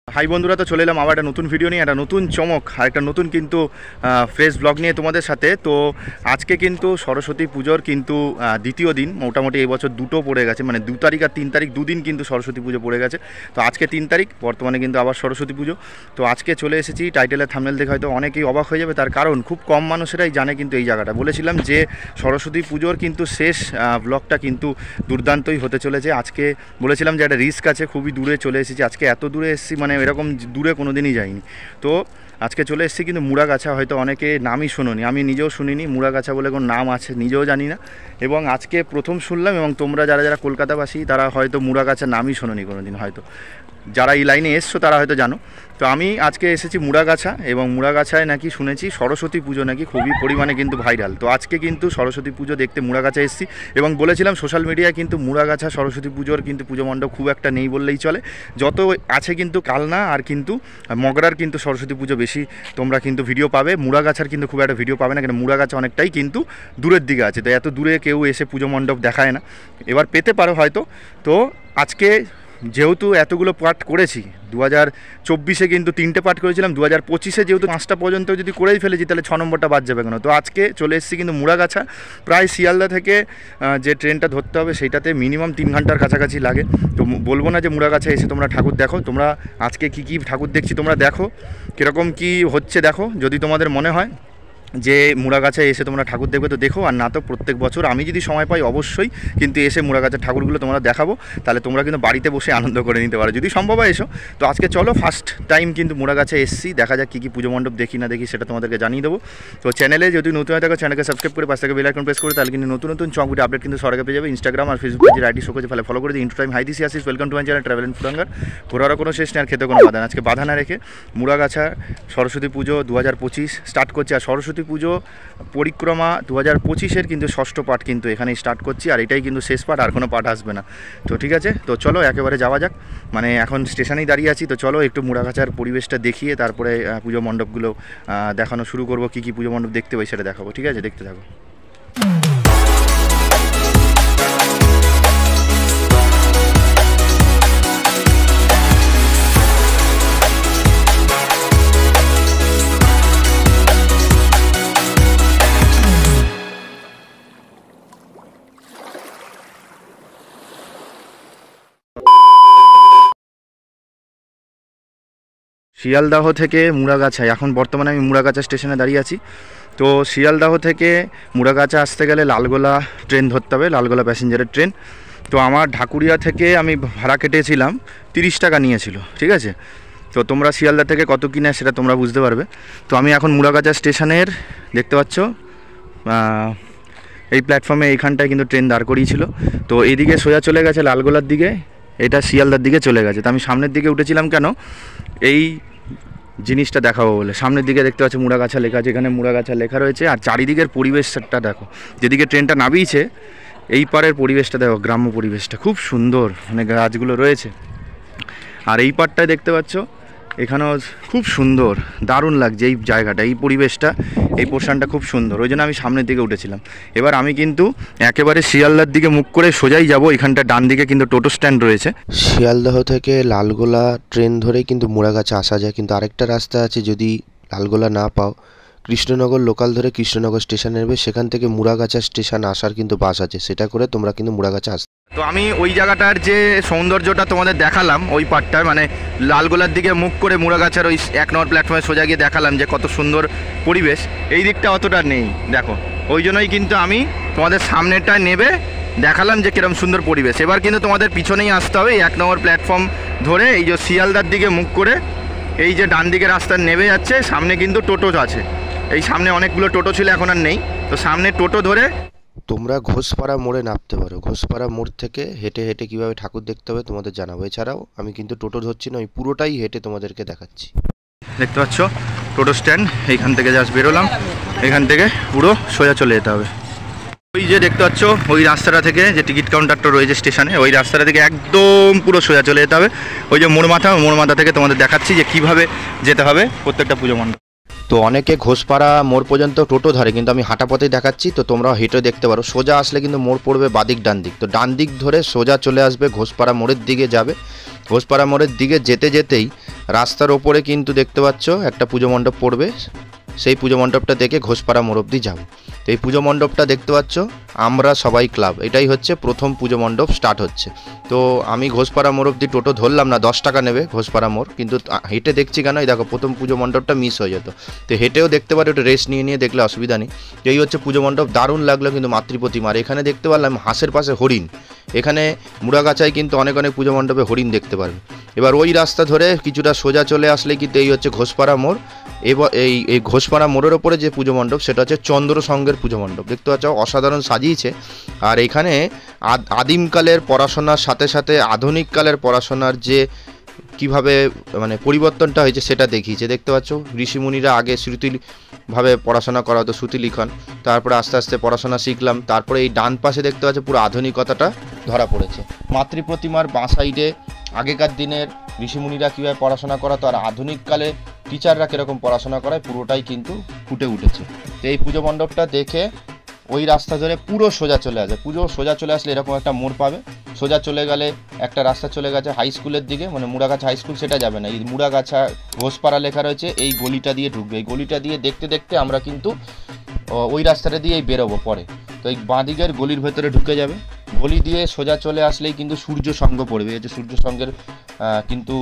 High বন্ধুরা, তো চলে এলাম আবার একটা নতুন ভিডিও নিয়ে, একটা নতুন চমক আর একটা নতুন কিন্তু ফ্রেশ ব্লগ নিয়ে তোমাদের সাথে। তো আজকে কিন্তু সরস্বতী পুজোর কিন্তু দ্বিতীয় দিন, মোটামুটি এই বছর দুটো পড়ে গেছে, মানে 2 তারিখ আর 3 তারিখ দুদিন কিন্তু সরস্বতী পুজো পড়ে গেছে। তো আজকে 3 তারিখ, বর্তমানে কিন্তু আবার সরস্বতী পুজো। তো আজকে চলে এসেছি, টাইটেলের থাম্বনেল দেখে হয়তো অনেকেই অবাক হয়ে যাবে, তার কারণ খুব কম মানুষেরাই জানে কিন্তু এই জায়গাটা। বলেছিলাম যে সরস্বতী পুজোর কিন্তু শেষ ব্লগটা কিন্তু দুর্দান্তই হতে চলেছে। আজকে বলেছিলাম যে একটা রিস্ক আছে, খুবই দূরে চলে এসেছি। আজকে এত দূরে এসেছি, মানে এরকম দূরে কোনো দিনই যাইনি। তো আজকে চলে এসেছি কিন্তু মুড়াগাছা, হয়তো অনেকে নামই শোনোনি, আমি নিজেও শুনিনি মুড়াগাছা বলে কোনো নাম আছে নিজেও জানি না, এবং আজকে প্রথম শুনলাম। এবং তোমরা যারা যারা কলকাতাবাসী তারা হয়তো মুড়াগাছা নামই শোনোনি কোনো দিন, হয়তো যারা এই লাইনে এসছো তারা হয়তো জানো। তো আমি আজকে এসেছি মুড়াগাছা, এবং মুড়াগাছায় নাকি শুনেছি সরস্বতী পুজো নাকি খুবই পরিমাণে কিন্তু ভাইরাল। তো আজকে কিন্তু সরস্বতী পুজো দেখতে মুড়াগাছা এসেছি, এবং বলেছিলাম সোশ্যাল মিডিয়ায় কিন্তু মুড়াগাছা সরস্বতী পুজোর কিন্তু পুজো মণ্ডপ খুব একটা নেই বললেই চলে। যত আছে কিন্তু কালনা আর কিন্তু মগরার কিন্তু সরস্বতী পুজো বেশি তোমরা কিন্তু ভিডিও পাবে, মুড়াগাছার কিন্তু খুব একটা ভিডিও পাবে না, কিন্তু মুড়াগাছা অনেকটাই কিন্তু দূরের দিকে আছে। তো এত দূরে কেউ এসে পুজো মণ্ডপ দেখায় না, এবার পেতে পারো হয়তো। তো আজকে যেহেতু এতগুলো পার্ট করেছি, 2024-এ কিন্তু 3টে পার্ট করেছিলাম, 2025-এ যেহেতু 5টা পর্যন্ত যদি করেই ফেলেছি তাহলে 6 নম্বরটা বাদ যাবে কেন। তো আজকে চলে এসেছি কিন্তু মুড়াগাছা, প্রায় শিয়ালদা থেকে যে ট্রেনটা ধরতে হবে সেইটাতে মিনিমাম 3 ঘন্টার কাছাকাছি লাগে। তো বলবো না যে মুড়াগাছা এসে তোমরা ঠাকুর দেখো, তোমরা আজকে কী ঠাকুর দেখছি তোমরা দেখো, কীরকম কী হচ্ছে দেখো। যদি তোমাদের মনে হয় যে মুড়াগাছায় এসে তোমরা ঠাকুর দেখবে তো দেখো, আর না তো প্রত্যেক বছর আমি যদি সময় পাই অবশ্যই কিন্তু এসে মুড়াগাছার ঠাকুরগুলো তোমরা দেখাবো, তাহলে তোমরা কিন্তু বাড়িতে বসে আনন্দ করে নিতে পারো যদি সম্ভব হয় এসো। তো আজকে চলো, ফার্স্ট টাইম কিন্তু মুড়াগাছায় এসেছি, দেখা যাক কী পুজো মণ্ডপ দেখি না দেখি সেটা তোমাদেরকে জানিয়ে দেবো। তো চ্যানেলে যদি নতুন হয়ে থাকো চ্যানেলকে সাবস্ক্রাইব করে পাশ থেকে বেল আইকন প্রেস করে, তাহলে কিন্তু নতুন নতুন চমক ভিডিও আপডেট কিন্তু সরকার পেয়ে যাবে। ইনস্টাগ্রাম আর ফেসবুক পেজের আইডি শো করছে, ফলে ফলো করে দিই। ইন্টু টাইম হাই দিস আসিস, welcome to my channel travel and ফুডাঙ্গার। ঘোরারও কোনো শেষ নেই আর খেতে কোনো বাধা না। আজকে বাধা না রেখে মুড়াগাছা সরস্বতী পুজো 2025 স্টার্ট করছে, আর সরস্বতী পুজো পরিক্রমা 2025-এর কিন্তু 6ষ্ঠ পার্ট কিন্তু এখানেই স্টার্ট করছি, আর এটাই কিন্তু শেষ পার্ট, আর কোনো পার্ট আসবে না। তো ঠিক আছে, তো চলো একেবারে যাওয়া যাক। মানে এখন স্টেশনেই দাঁড়িয়ে আছি, তো চলো একটু মুড়াগাছার পরিবেশটা দেখিয়ে তারপরে পুজো মণ্ডপগুলো দেখানো শুরু করবো। কী পুজো মণ্ডপ দেখতে পাই সেটা দেখাবো, ঠিক আছে? দেখতে থাকো। শিয়ালদাহ থেকে মুড়াগাছা, এখন বর্তমানে আমি মুড়াগাছা স্টেশনে দাঁড়িয়ে আছি। তো শিয়ালদাহ থেকে মুড়াগাছা আসতে গেলে লালগোলা ট্রেন ধরতে হবে, লালগোলা প্যাসেঞ্জারের ট্রেন। তো আমার ঢাকুরিয়া থেকে আমি ভাড়া কেটেছিলাম, 30 টাকা নিয়েছিল, ঠিক আছে? তো তোমরা শিয়ালদা থেকে কত কিনা সেটা তোমরা বুঝতে পারবে। তো আমি এখন মুড়াগাছা স্টেশনের, দেখতে পাচ্ছ এই প্ল্যাটফর্মে এইখানটায় কিন্তু ট্রেন দাঁড় করিয়েছিল। তো এইদিকে সোজা চলে গেছে লালগোলার দিকে, এটা শিয়ালদার দিকে চলে গেছে। তো আমি সামনের দিকে উঠেছিলাম কেন, এই জিনিসটা দেখাবো বলে। সামনের দিকে দেখতে পাচ্ছি মুড়াগাছা লেখা আছে, এখানে মুড়াগাছা লেখা রয়েছে, আর চারিদিকের পরিবেশটা দেখো, যেদিকে ট্রেনটা নামিয়েছে এই পারের পরিবেশটা দেখো, গ্রাম্য পরিবেশটা খুব সুন্দর, মানে গাছগুলো রয়েছে। আর এই পারটায় দেখতে পাচ্ছ এখানেও খুব সুন্দর, দারুণ লাগছে এই জায়গাটা, এই পরিবেশটা, এই পোর্শনটা খুব সুন্দর, ওই জন্য আমি সামনের দিকে উঠেছিলাম। এবার আমি কিন্তু একেবারে শিয়ালদার দিকে মুখ করে সোজাই যাব। এখানটা ডান দিকে কিন্তু টোটো স্ট্যান্ড রয়েছে। শিয়ালদহ থেকে লালগোলা ট্রেন ধরেই কিন্তু মুড়াগাছা আসা যায়, কিন্তু আরেকটা রাস্তা আছে, যদি লালগোলা না পাও কৃষ্ণনগর লোকাল ধরে কৃষ্ণনগর স্টেশন নেবে, সেখান থেকে মুড়াগাছা স্টেশন আসার কিন্তু বাস আছে, সেটা করে তোমরা কিন্তু মুড়াগাছা আসতে। তো আমি ওই জায়গাটার যে সৌন্দর্যটা তোমাদের দেখালাম, ওই পার্টটার মানে লালগোলার দিকে মুখ করে মুড়াগাছার ওই 1 নম্বর প্ল্যাটফর্মে সোজা গিয়ে দেখালাম যে কত সুন্দর পরিবেশ। এই দিকটা অতটা নেই দেখো, ওই জন্যই কিন্তু আমি তোমাদের সামনেটা নেবে দেখালাম যে কিরম সুন্দর পরিবেশ। এবার কিন্তু তোমাদের পিছনেই আসতে হবে, 1 নম্বর প্ল্যাটফর্ম ধরে এই যে শিয়ালদার দিকে মুখ করে এই যে ডান দিকে রাস্তা নেবে যাচ্ছে, সামনে কিন্তু টোটো আছে, এই সামনে অনেকগুলো টোটো ছিল, এখন আর নেই। তো সামনে টোটো ধরে তোমরা ঘোষপাড়া মোড়ে নামতে পারো, ঘোষপাড়া মোড় থেকে হেঁটে হেঁটে কীভাবে ঠাকুর দেখতে হবে তোমাদের জানাবো। এছাড়াও আমি কিন্তু টোটো ধরছি না, আমি পুরোটাই হেঁটে তোমাদেরকে দেখাচ্ছি। দেখতে পাচ্ছ টোটো স্ট্যান্ড, এইখান থেকে জাস্ট বেরোলাম, এখান থেকে পুরো সোজা চলে যেতে হবে। ওই যে দেখতে পাচ্ছ ওই রাস্তাটা থেকে যে টিকিট কাউন্টারটা রয়েছে স্টেশনে, ওই রাস্তাটা থেকে একদম পুরো সোজা চলে যেতে হবে। ওই যে মোড় মাথা থেকে তোমাদের দেখাচ্ছি যে কীভাবে যেতে হবে প্রত্যেকটা পুজো মণ্ডপ। তো অনেকে ঘোষপাড়া মোড় পর্যন্ত টোটো ধরে, কিন্তু আমি হাঁটা পথেই দেখাচ্ছি, তো তোমরা হেঁটে দেখতে পারো। সোজা আসলে কিন্তু মোড় পড়বে বাদিক ডান দিক, তো ডান দিক ধরে সোজা চলে আসবে, ঘোষপাড়া মোড়ের দিকে যাবে। ঘোষপাড়া মোড়ের দিকে যেতে যেতেই রাস্তার ওপরে কিন্তু দেখতে পাচ্ছ একটা পুজো মণ্ডপ পড়বে, সেই পুজো মণ্ডপটা দেখে ঘোষপাড়া মোড় অবধি যাবো। তো এই পুজো মণ্ডপটা দেখতে পাচ্ছ আমরা সবাই ক্লাব, এটাই হচ্ছে প্রথম পুজো মণ্ডপ স্টার্ট হচ্ছে। তো আমি ঘোষপাড়া মোড় অবধি টোটো ধরলাম না, 10 টাকা নেবে ঘোষপাড়া মোড়, কিন্তু হেঁটে দেখছি কেন, এই দেখো প্রথম পুজো মণ্ডপটা মিস হয়ে যেত। তো হেঁটেও দেখতে পারো, একটু রেস্ট নিয়ে নিয়ে দেখলে অসুবিধা নেই। তো এই হচ্ছে পুজো মণ্ডপ, দারুণ লাগলো কিন্তু মাতৃপ্রতিমা। আর এখানে দেখতে পারলাম হাঁসের পাশে হরিণ, এখানে মুড়াগাছায় কিন্তু অনেক অনেক পুজো মণ্ডপে হরিণ দেখতে পারবে। এবার ওই রাস্তা ধরে কিছুটা সোজা চলে আসলে কিন্তু এই হচ্ছে ঘোষপাড়া মোড়। এবার এই ঘোষপাড়া মোড়ের ওপরে যে পুজো মণ্ডপ সেটা হচ্ছে চন্দ্রসংঘের পুজো মণ্ডপ, দেখতে পাচ্ছ অসাধারণ সাজিয়েছে। আর এখানে আদিমকালের পড়াশোনার সাথে সাথে আধুনিককালের পড়াশোনার যে কিভাবে মানে পরিবর্তনটা হয়েছে সেটা দেখিয়েছে। দেখতে পাচ্ছ ঋষিমুনিরা আগে শ্রুতিভাবে পড়াশোনা করা হতো, শ্রুতি লিখন, তারপরে আস্তে আস্তে পড়াশোনা শিখলাম, তারপরে এই ডান পাশে দেখতে পাচ্ছ পুরো আধুনিকতাটা ধরা পড়েছে। মাতৃপ্রতিমার বাঁ সাইডে আগেকার দিনের ঋষিমুনিরা কীভাবে পড়াশোনা করাতো আর আধুনিককালে টিচাররা কীরকম পড়াশোনা করায় পুরোটাই কিন্তু ফুটে উঠেছে। তো এই পুজো মণ্ডপটা দেখে ওই রাস্তা ধরে পুরো সোজা চলে আসে, পুরো সোজা চলে আসলে এরকম একটা মোড় পাবে, সোজা চলে গেলে একটা রাস্তা চলে গেছে হাই স্কুলের দিকে, মানে মুড়াগাছা হাই স্কুল, সেটা যাবে না, এই মুড়াগাছা ঘোষপাড়া লেখা রয়েছে, এই গলিটা দিয়ে ঢুকবে। এই গলিটা দিয়ে দেখতে দেখতে আমরা কিন্তু ওই রাস্তাটা দিয়েই বেরোবো পরে। তো এই বাঁদিকের গলির ভেতরে ঢুকে যাবে, গলি দিয়ে সোজা চলে আসলেই কিন্তু সূর্য সঙ্গ পড়বে। এই যে সূর্য সঙ্গের কিন্তু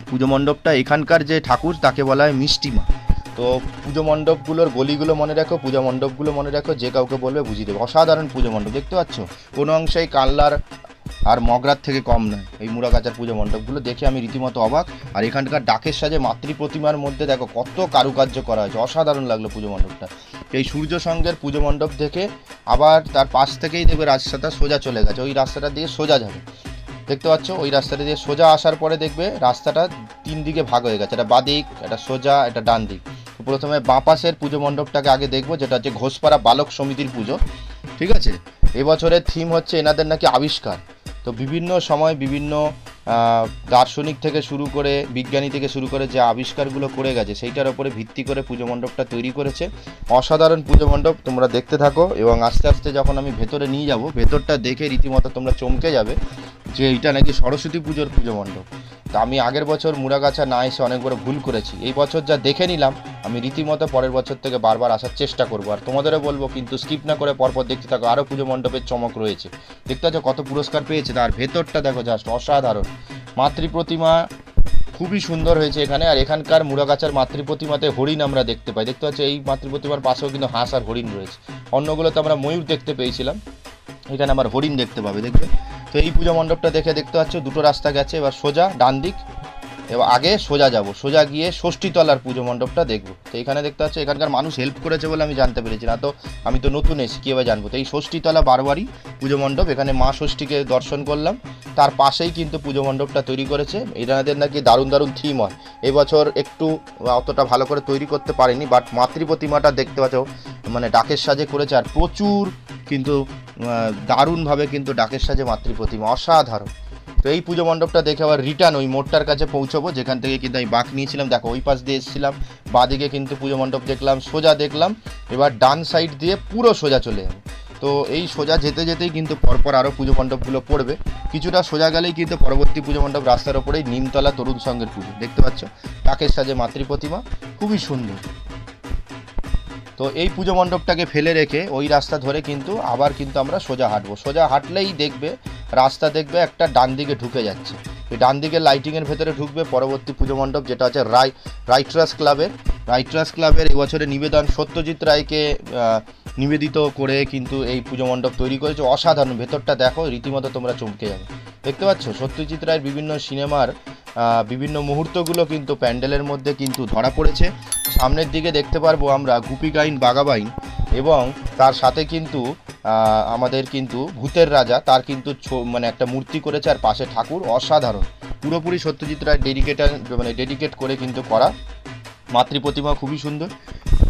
পুজো মণ্ডপটা, এখানকার যে ঠাকুর তাকে বলা হয় মিষ্টিমা। তো পুজো মণ্ডপগুলোর গলিগুলো মনে রাখো, পুজো মণ্ডপগুলো মনে রাখো, যে কাউকে বলবে বুঝিয়ে দেবে। অসাধারণ পুজো মণ্ডপ দেখতে পাচ্ছ, কোনো অংশেই কাল্লার আর মগরার থেকে কম নয়। এই মুড়াগাছার পুজো মণ্ডপগুলো দেখে আমি রীতিমতো অবাক। আর এখানকার ডাকের সাজে মাতৃপ্রতিমার মধ্যে দেখো কত কারুকার্য করা হয়েছে, অসাধারণ লাগলো পুজো মণ্ডপটা। এই সূর্য সঙ্গের পুজো মণ্ডপ দেখে আবার তার পাশ থেকেই দেখবে রাস্তাটা সোজা চলে গেছে, ওই রাস্তাটা দিয়ে সোজা যাবে। দেখতে পাচ্ছ ওই রাস্তাটা দিয়ে সোজা আসার পরে দেখবে রাস্তাটা 3 দিকে ভাগ হয়ে গেছে, এটা বাদিক, এটা সোজা, এটা ডান দিক। তো প্রথমে বাঁ পাশের পুজো মণ্ডপটাকে আগে দেখবো, যেটা হচ্ছে ঘোষপাড়া বালক সমিতির পুজো, ঠিক আছে। এবছরের থিম হচ্ছে এনাদের নাকি আবিষ্কার। তো বিভিন্ন সময় বিভিন্ন দার্শনিক থেকে শুরু করে বিজ্ঞানী থেকে শুরু করে যে আবিষ্কারগুলো করে গেছে সেইটার ওপরে ভিত্তি করে পুজো মণ্ডপটা তৈরি করেছে। অসাধারণ পুজো মণ্ডপ, তোমরা দেখতে থাকো এবং আস্তে আস্তে যখন আমি ভেতরে নিয়ে যাব, ভেতরটা দেখে রীতিমতো তোমরা চমকে যাবে যে এইটা নাকি সরস্বতী পুজোর পুজো মণ্ডপ। তা আমি আগের বছর মুড়াগাছা না এসে অনেক বড় ভুল করেছি, এই বছর যা দেখে নিলাম আমি রীতিমতো পরের বছর থেকে বারবার আসার চেষ্টা করবো। আর তোমাদেরও বলবো কিন্তু স্কিপ না করে পরপর দেখতে থাকো, আরও পুজো মণ্ডপের চমক রয়েছে। দেখতে পাচ্ছ কত পুরস্কার পেয়েছে, তার ভেতরটা দেখো জাস্ট অসাধারণ। মাতৃপ্রতিমা খুবই সুন্দর হয়েছে এখানে। আর এখানকার মুড়াগাছার মাতৃপ্রতিমাতে হরিণ আমরা দেখতে পাই, দেখতে পাচ্ছ এই মাতৃপ্রতিমার পাশেও কিন্তু হাঁস আর হরিণ রয়েছে। অন্যগুলোতে আমরা ময়ূর দেখতে পেয়েছিলাম, এখানে আমার হরিণ দেখতে পাবে, দেখবে। তো এই পুজো মণ্ডপটা দেখে দেখতে পাচ্ছ দুটো রাস্তা গেছে, এবার সোজা ডান দিক, এবার আগে সোজা যাব, সোজা গিয়ে ষষ্ঠীতলার পুজো মণ্ডপটা দেখবো। তো এখানে দেখতে পাচ্ছ এখানকার মানুষ হেল্প করেছে বলে আমি জানতে পেরেছি, না তো আমি তো নতুন এসে কীভাবে জানবো। তো এই ষষ্ঠীতলা বারবারই পুজো মণ্ডপ, এখানে মা ষষ্ঠীকে দর্শন করলাম, তার পাশেই কিন্তু পুজো মণ্ডপটা তৈরি করেছে। এনাদের নাকি দারুণ দারুণ থিম হয়, এবছর একটু অতটা ভালো করে তৈরি করতে পারেনি, বাট মাতৃপ্রতিমাটা দেখতে পাচ্ছ মানে ডাকের সাজে করেছে। আর প্রচুর কিন্তু দারুণভাবে কিন্তু ডাকের সাজে মাতৃপ্রতিমা, অসাধারণ। তো এই পুজো মণ্ডপটা দেখে আবার রিটার্ন ওই মোড়টার কাছে পৌঁছবো, যেখান থেকে কিন্তু আমি বাঁক নিয়েছিলাম। দেখো ওই পাশ দিয়ে এসেছিলাম, বাঁদিকে কিন্তু পুজো মণ্ডপ দেখলাম, সোজা দেখলাম, এবার ডান সাইড দিয়ে পুরো সোজা চলে যাবে। তো এই সোজা যেতে যেতেই কিন্তু পরপর আরও পুজো মণ্ডপগুলো পড়বে, কিছুটা সোজা গেলেই কিন্তু পরবর্তী পুজো মণ্ডপ রাস্তার ওপরেই নিমতলা তরুণ সংঘের পুজো, দেখতে পাচ্ছ ডাকের সাজে মাতৃপ্রতিমা, খুবই সুন্দর। তো এই পুজো মণ্ডপটাকে ফেলে রেখে ওই রাস্তা ধরে কিন্তু আবার কিন্তু আমরা সোজা হাঁটবো, সোজা হাঁটলেই দেখবে রাস্তা দেখবে একটা ডান দিকে ঢুকে যাচ্ছে, এই ডান দিকে লাইটিংয়ের ভেতরে ঢুকবে পরবর্তী পুজো মণ্ডপ, যেটা হচ্ছে রাইটার্স ক্লাবের এবছরে নিবেদন সত্যজিৎ রায়কে নিবেদিত করে কিন্তু এই পুজো মণ্ডপ তৈরি করেছে। অসাধারণ, ভেতরটা দেখো রীতিমতো তোমরা চমকে যাবে। দেখতে পাচ্ছ সত্যজিৎ রায়ের বিভিন্ন সিনেমার বিভিন্ন মুহূর্তগুলো কিন্তু প্যান্ডেলের মধ্যে কিন্তু ধরা পড়েছে। সামনের দিকে দেখতে পারবো আমরা গুপিগাইন বাঘাবাইন এবং তার সাথে কিন্তু আমাদের কিন্তু ভূতের রাজা, তার কিন্তু মানে একটা মূর্তি করেছে আর পাশে ঠাকুর, অসাধারণ। পুরোপুরি সত্যজিৎ রায় ডেডিকেট করে কিন্তু করা মাতৃপ্রতিমা, খুবই সুন্দর।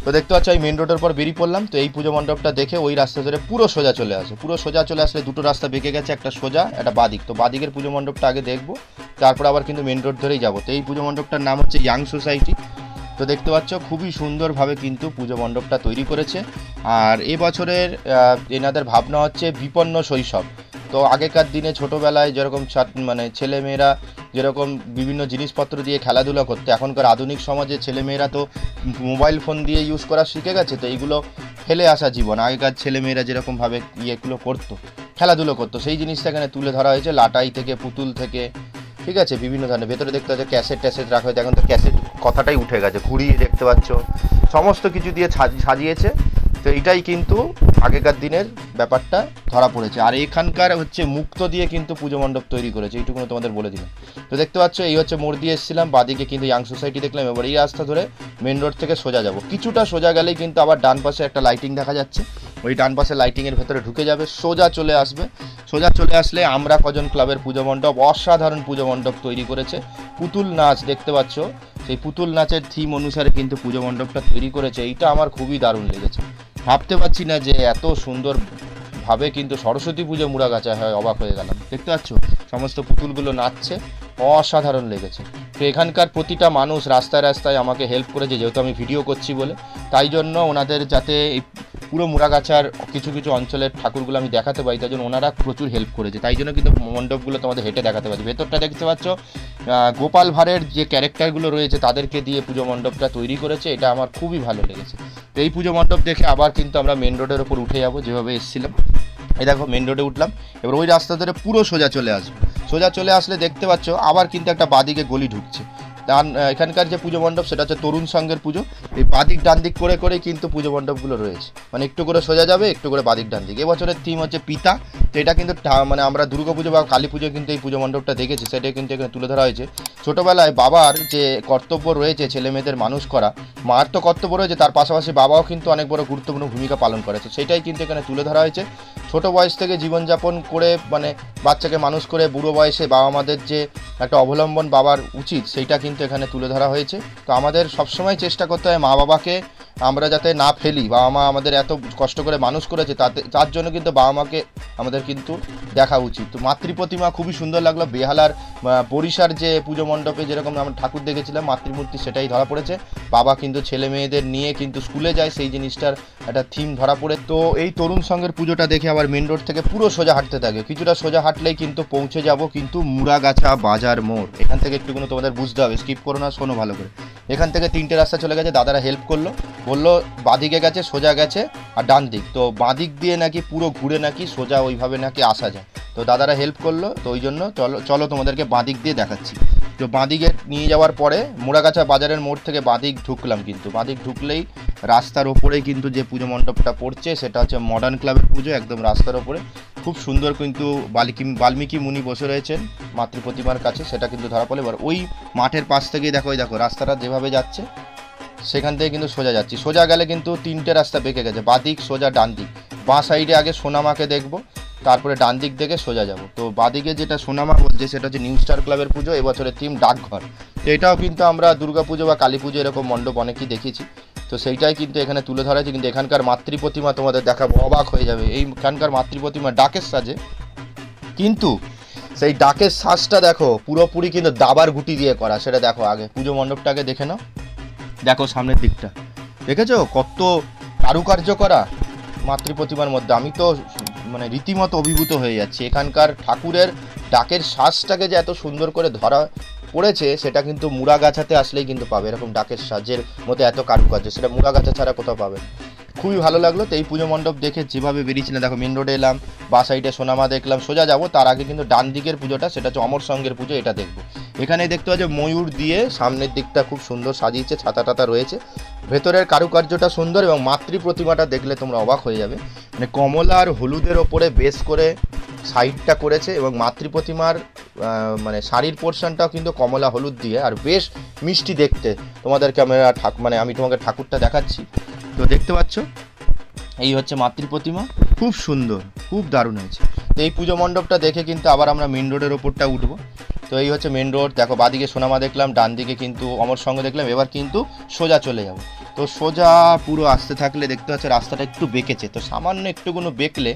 তো দেখতে পাচ্ছ এই মেন রোডের পর বেরিয়ে পড়লাম। তো এই পুজো মণ্ডপটা দেখে ওই রাস্তা ধরে পুরো সোজা চলে আসে, পুরো সোজা চলে আসলে দুটো রাস্তা বেঁকে গেছে, একটা সোজা একটা বাদিক। তো বাদিকের পুজো মণ্ডপটা আগে দেখবো, তারপর আবার কিন্তু মেন রোড ধরেই যাবো। তো এই পুজো মণ্ডপটার নাম হচ্ছে ইয়াং সোসাইটি। তো দেখতে পাচ্ছ খুবই সুন্দরভাবে কিন্তু পুজো মণ্ডপটা তৈরি করেছে। আর এবছরের এনাদের ভাবনা হচ্ছে বিপন্ন শৈশব। তো আগেকার দিনে ছোটোবেলায় যেরকম মানে ছেলেমেয়েরা যেরকম বিভিন্ন জিনিসপত্র দিয়ে খেলাধুলা করতো, এখনকার আধুনিক সমাজে ছেলেমেয়েরা তো মোবাইল ফোন দিয়ে ইউজ করা শিখে গেছে। তো এইগুলো ফেলে আসা জীবন, আগেকার ছেলেমেয়েরা যেরকমভাবে ইয়েগুলো করতো, খেলাধুলো করতো, সেই জিনিসটা এখানে তুলে ধরা হয়েছে। লাটাই থেকে, পুতুল থেকে, ঠিক আছে, বিভিন্ন ধরনের। ভেতরে দেখতে পাচ্ছ ক্যাসেট ট্যাসেট রাখা হয়েছে, এখন তো ক্যাসেট কথাটাই উঠে গেছে, ঘুড়ি দেখতে পাচ্ছ, সমস্ত কিছু দিয়ে সাজিয়েছে। তো এইটাই কিন্তু আগেকার দিনের ব্যাপারটা ধরা পড়েছে। আর এখানকার হচ্ছে মুক্ত দিয়ে কিন্তু পুজো মণ্ডপ তৈরি করেছে, এইটুকুনো তোমাদের বলে দিলাম। তো দেখতে পাচ্ছ এই হচ্ছে মোড় দিয়ে এসেছিলাম, বাদিকে কিন্তু ইয়াং সোসাইটি দেখলাম। এবার এই রাস্তা ধরে মেন রোড থেকে সোজা যাব, কিছুটা সোজা গেলেই কিন্তু আবার ডান পাশে একটা লাইটিং দেখা যাচ্ছে, ওই ডান পাশে লাইটিংয়ের ভেতরে ঢুকে যাবে, সোজা চলে আসবে। সোজা চলে আসলে আমরা কজন ক্লাবের পুজো মণ্ডপ, অসাধারণ পুজো মণ্ডপ তৈরি করেছে। পুতুল নাচ দেখতে পাচ্ছ, সেই পুতুল নাচের থিম অনুসারে কিন্তু পুজো মণ্ডপটা তৈরি করেছে। এইটা আমার খুবই দারুণ লেগেছে, ভাবতে পারছি না যে এত সুন্দরভাবে কিন্তু সরস্বতী পুজো মুড়াগাছা হয়, অবাক হয়ে গেলাম। দেখতে পাচ্ছ সমস্ত পুতুলগুলো নাচছে, অসাধারণ লেগেছে। তো এখানকার প্রতিটা মানুষ রাস্তায় রাস্তায় আমাকে হেল্প করেছে, যেহেতু আমি ভিডিও করছি বলে, তাই জন্য ওনাদের যাতে এই পুরো মুড়াগাছার কিছু কিছু অঞ্চলের ঠাকুরগুলো আমি দেখাতে পারি, তাই জন্য ওনারা প্রচুর হেল্প করেছে। তাই জন্য কিন্তু মণ্ডপগুলো তোমাদের হেঁটে দেখাতে পারি। ভেতরটা দেখতে পাচ্ছ গোপাল ভাঁড়ের যে ক্যারেক্টারগুলো রয়েছে তাদেরকে দিয়ে পুজো মণ্ডপটা তৈরি করেছে, এটা আমার খুবই ভালো লেগেছে। তো এই পুজো মণ্ডপ দেখে আবার কিন্তু আমরা মেন রোডের ওপর উঠে যাবো, যেভাবে এসেছিলাম। এই দেখো মেন রোডে উঠলাম, এবার ওই রাস্তা ধরে পুরো সোজা চলে আসবো। সোজা চলে আসলে দেখতে পাচ্ছ আবার কিন্তু একটা বাদিকে গলি ঢুকছে। এখানকার যে পুজো মণ্ডপ সেটা হচ্ছে তরুণ সংঘের পুজো। এই বাদিক ডান দিক করে করেই কিন্তু পুজো মণ্ডপগুলো রয়েছে, মানে একটু করে সোজা যাবে, একটু করে বাদিক ডান দিক। এবছরের থিম হচ্ছে পিতা। তো এটা কিন্তু মানে আমরা দুর্গাপুজো বা কালী পুজো কিন্তু এই পুজো মণ্ডপটা দেখেছি, সেটাই কিন্তু এখানে তুলে ধরা হয়েছে। ছোটোবেলায় বাবার যে কর্তব্য রয়েছে ছেলে মেয়েদের মানুষ করা, মার তো কর্তব্য রয়েছে, তার পাশাপাশি বাবাও কিন্তু অনেক বড় গুরুত্বপূর্ণ ভূমিকা পালন করে। তো সেটাই কিন্তু এখানে তুলে ধরা হয়েছে। ছোটো বয়স থেকে জীবনযাপন করে মানে বাচ্চাকে মানুষ করে বুড়ো বয়সে বাবা মাদের যে একটা অবলম্বন বাবার উচিত, সেইটা কিন্তু এখানে তুলে ধরা হয়েছে। তো আমাদের সবসময় চেষ্টা করতে হয় মা বাবাকে আমরা যাতে না ফেলি। বাবা মা আমাদের এত কষ্ট করে মানুষ করেছে, তার জন্য কিন্তু বাবা মাকে আমাদের কিন্তু দেখা উচিত। তো মাতৃপ্রতিমা খুবই সুন্দর লাগলো। বেহালার বরিশার যে পুজো মণ্ডপে যেরকম আমরা ঠাকুর দেখেছিলাম মাতৃমূর্তি, সেটাই ধরা পড়েছে। বাবা কিন্তু ছেলে মেয়েদের নিয়ে কিন্তু স্কুলে যায়, সেই জিনিসটার একটা থিম ধরা পড়ে। তো এই তরুণ সংঘের পুজোটা দেখে আবার মেন রোড থেকে পুরো সোজা হাঁটতে থাকে, কিছুটা সোজা হাঁটলেই কিন্তু পৌঁছে যাব কিন্তু মুড়াগাছা বাজার মোড়। এখান থেকে একটুখানি তোমাদের বুঝতে হবে, স্কিপ করো না, শোনো ভালো করে। এখান থেকে তিনটে রাস্তা চলে গেছে, দাদারা হেল্প করলো, বললো বাঁদিকে গেছে, সোজা গেছে আর ডান দিক। তো বাঁদিক দিয়ে নাকি পুরো ঘুরে নাকি সোজা ওইভাবে নাকি আসা যায়। তো দাদারা হেল্প করলো, তো ওই জন্য চলো তোমাদেরকে বাঁদিক দিয়ে দেখাচ্ছি। তো বাঁদিকে নিয়ে যাওয়ার পরে মুড়াগাছা বাজারের মোড় থেকে বাঁদিক ঢুকলাম, কিন্তু বাঁদিক ঢুকলেই রাস্তার ওপরেই কিন্তু যে পুজো মণ্ডপটা পড়ছে সেটা হচ্ছে মডার্ন ক্লাবের পুজো, একদম রাস্তার ওপরে। খুব সুন্দর কিন্তু বাল্মীকি মুনি বসে রয়েছেন মাতৃপ্রতিমার কাছে, সেটা কিন্তু ধরা পড়ে। এবার ওই মাঠের পাশ থেকেই দেখো, ওই দেখো রাস্তাটা যেভাবে যাচ্ছে সেখান থেকে কিন্তু সোজা যাচ্ছি। সোজা গেলে কিন্তু তিনটে রাস্তা বেঁকে গেছে, বাঁদিক, সোজা, ডান দিক। বাঁ সাইডে আগে সোনামাকে দেখবো, তারপরে ডান দিক থেকে সোজা যাব। তো বাঁদিকে যেটা সোনামা বলছে সেটা হচ্ছে নিউ স্টার ক্লাবের পুজো, এবছরের থিম ডাকঘর। তো এটাও কিন্তু আমরা দুর্গাপুজো বা কালী পুজো এরকম মণ্ডপ অনেকেই দেখেছি, তো সেইটাই কিন্তু এখানে তুলে ধরা হয়েছে। কিন্তু এখানকার মাতৃপ্রতিমা তোমাদের দেখাবো, অবাক হয়ে যাবে। এইখানকার মাতৃপ্রতিমা ডাকের সাজে, কিন্তু সেই ডাকের সাজটা দেখো পুরোপুরি কিন্তু দাবার গুটি দিয়ে করা। সেটা দেখো, আগে পুজো মণ্ডপটাকে দেখে নাও, দেখো সামনের দিকটা, দেখেছো কত কারুকার্য করা মাতৃপ্রতিমার মধ্যে। আমি তো মানে রীতিমতো অভিভূত হয়ে যাচ্ছি। এখানকার ঠাকুরের ডাকের সাজটাকে যে এত সুন্দর করে ধরা পড়েছে, সেটা কিন্তু মুড়াগাছাতে আসলেই কিন্তু পাবে। এরকম ডাকের সাজের মধ্যে এত কারুকার্য, সেটা মুড়াগাছা ছাড়া কোথাও পাবে। খুবই ভালো লাগলো। তো এই পুজো মণ্ডপ দেখে যেভাবে বেরিয়েছিলাম, দেখো মেন রোডে এলাম, বা সাইডে সোনামা দেখলাম, সোজা যাবো। তার আগে কিন্তু ডান দিকের পুজোটা, সেটা হচ্ছে অমর সঙ্গের পুজো, এটা দেখবো। এখানে দেখতে পাচ্ছ ময়ূর দিয়ে সামনের দিকটা খুব সুন্দর সাজিয়েছে, ছাতা টাতা রয়েছে, ভেতরের কারুকার্যটা সুন্দর, এবং মাতৃ প্রতিমাটা দেখলে তোমরা অবাক হয়ে যাবে। মানে কমলা আর হলুদের ওপরে বেশ করে সাইডটা করেছে, এবং মাতৃ প্রতিমার মানে শাড়ির পোর্শনটাও কিন্তু কমলা হলুদ দিয়ে, আর বেশ মিষ্টি দেখতে। তোমাদেরকে আমি তোমাকে ঠাকুরটা দেখাচ্ছি। তো দেখতে পাচ্ছ এই হচ্ছে মাতৃ প্রতিমা, খুব সুন্দর, খুব দারুণ হয়েছে। তো এই পুজো মণ্ডপটা দেখে কিন্তু আবার আমরা মেন রোডের ওপরটা উঠবো। তো এই হচ্ছে মেন রোড, দেখো বাঁদিকে সোনামা দেখলাম, ডান দিকে কিন্তু অমর সঙ্গ দেখলাম। এবার কিন্তু সোজা চলে যাবো। তো সোজা পুরো আসতে থাকলে দেখতে পাচ্ছ রাস্তাটা একটু বেঁকেছে, তো সামান্য একটুকুনো বেঁকলে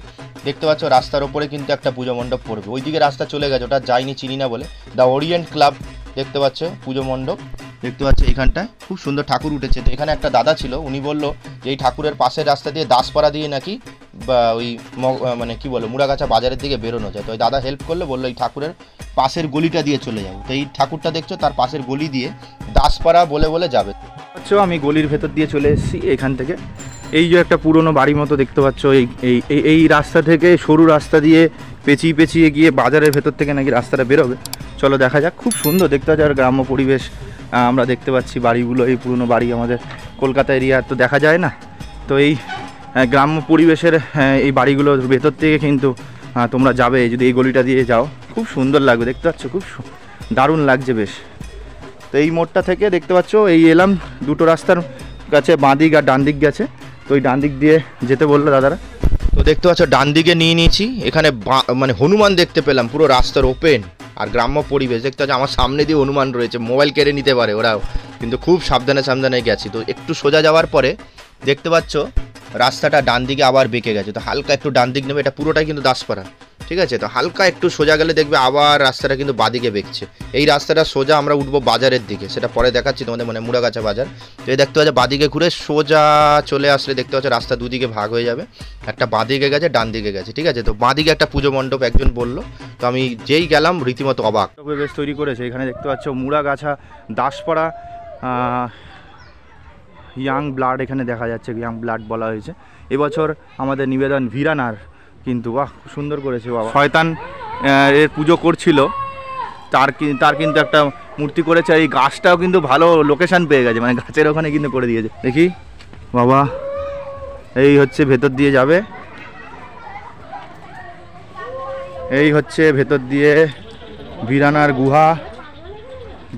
দেখতে পাচ্ছ রাস্তার ওপরে কিন্তু একটা পুজো মণ্ডপ পড়বে। ওইদিকে রাস্তা চলে গেছে, ওটা যাইনি, চিনি না বলে। দ্য ওরিয়েন্ট ক্লাব দেখতে পাচ্ছ পুজো মণ্ডপ, দেখতে পাচ্ছ এইখানটায় খুব সুন্দর ঠাকুর উঠেছে। তো এখানে একটা দাদা ছিল, উনি বললো যে এই ঠাকুরের পাশের রাস্তা দিয়ে দাসপাড়া দিয়ে নাকি বা ওই মানে কি বলো মুড়াগাছা বাজারের দিকে বেরোনো যায়। তো ওই দাদা হেল্প করলো, বললো এই ঠাকুরের পাশের গলিটা দিয়ে চলে যাবো। তো এই ঠাকুরটা দেখছো তার পাশের গলি দিয়ে দাসপাড়া বলে বলে যাবে। আচ্ছা আমি গলির ভেতর দিয়ে চলে এসেছি এখান থেকে। এই যে একটা পুরনো বাড়ি মতো দেখতে পাচ্ছ, এই রাস্তা থেকে সরু রাস্তা দিয়ে পেঁচিয়ে পেঁচিয়ে গিয়ে বাজারের ভেতর থেকে নাকি রাস্তাটা বেরোবে। চলো দেখা যাক। খুব সুন্দর দেখতে পাচ্ছি, আর গ্রাম্য পরিবেশ আমরা দেখতে পাচ্ছি বাড়িগুলো। এই পুরনো বাড়ি আমাদের কলকাতা এরিয়া তো দেখা যায় না। তো এই গ্রাম্য পরিবেশের এই বাড়িগুলোর ভেতর থেকে কিন্তু তোমরা যাবে যদি এই গলিটা দিয়ে যাও, খুব সুন্দর লাগবে। দেখতে পাচ্ছ খুব দারুণ লাগছে বেশ। তো এই মোড়টা থেকে দেখতে পাচ্ছ এই এলাম, দুটো রাস্তার কাছে বাঁ দিক আর ডান দিক গেছে। তো ওই ডান দিক দিয়ে যেতে বললো দাদারা। তো দেখতে পাচ্ছ ডান দিকে নিয়ে নিয়েছি, এখানে মানে হনুমান দেখতে পেলাম, পুরো রাস্তার ওপেন আর গ্রাম্য পরিবেশ। দেখতে পাচ্ছ আমার সামনে দিয়ে হনুমান রয়েছে, মোবাইল কেড়ে নিতে পারে ওরাও, কিন্তু খুব সাবধানে সাবধানে গেছি। তো একটু সোজা যাওয়ার পরে দেখতে পাচ্ছ রাস্তাটা ডান দিকে আবার বেঁকে গেছে। তো হালকা একটু ডান দিক নেবে, এটা পুরোটাই কিন্তু দাসপাড়া, ঠিক আছে। তো হালকা একটু সোজা গেলে দেখবে আবার রাস্তাটা কিন্তু বাদিকে বেঁকছে। এই রাস্তাটা সোজা আমরা উঠবো বাজারের দিকে, সেটা পরে দেখাচ্ছি তোমাদের, মানে মুড়াগাছা বাজার। তো এই দেখতে পাচ্ছ বাদিকে ঘুরে সোজা চলে আসলে দেখতে পাচ্ছ রাস্তা দুদিকে ভাগ হয়ে যাবে, একটা বাঁদিকে গেছে ডান দিকে গেছে, ঠিক আছে। তো বাঁদিকে একটা পুজো মণ্ডপ একজন বললো, তো আমি যেই গেলাম রীতিমতো অবাক। বেশ তৈরি করেছে এখানে দেখতে পাচ্ছ মুড়াগাছা দাসপাড়া ইয়াং ব্লাড এখানে দেখা যাচ্ছে, ইয়াং ব্লাড বলা হয়েছে। এবছর আমাদের নিবেদন ভিরানার, কিন্তু বাহ খুব সুন্দর করেছে বাবা। শয়তান এর পুজো করছিল, তার কিন্তু একটা মূর্তি করেছে। এই গাছটাও কিন্তু ভালো লোকেশান পেয়ে গেছে, মানে গাছের ওখানে কিন্তু করে দিয়েছে। দেখি বাবা, এই হচ্ছে ভেতর দিয়ে যাবে, এই হচ্ছে ভেতর দিয়ে ভিরানার গুহা,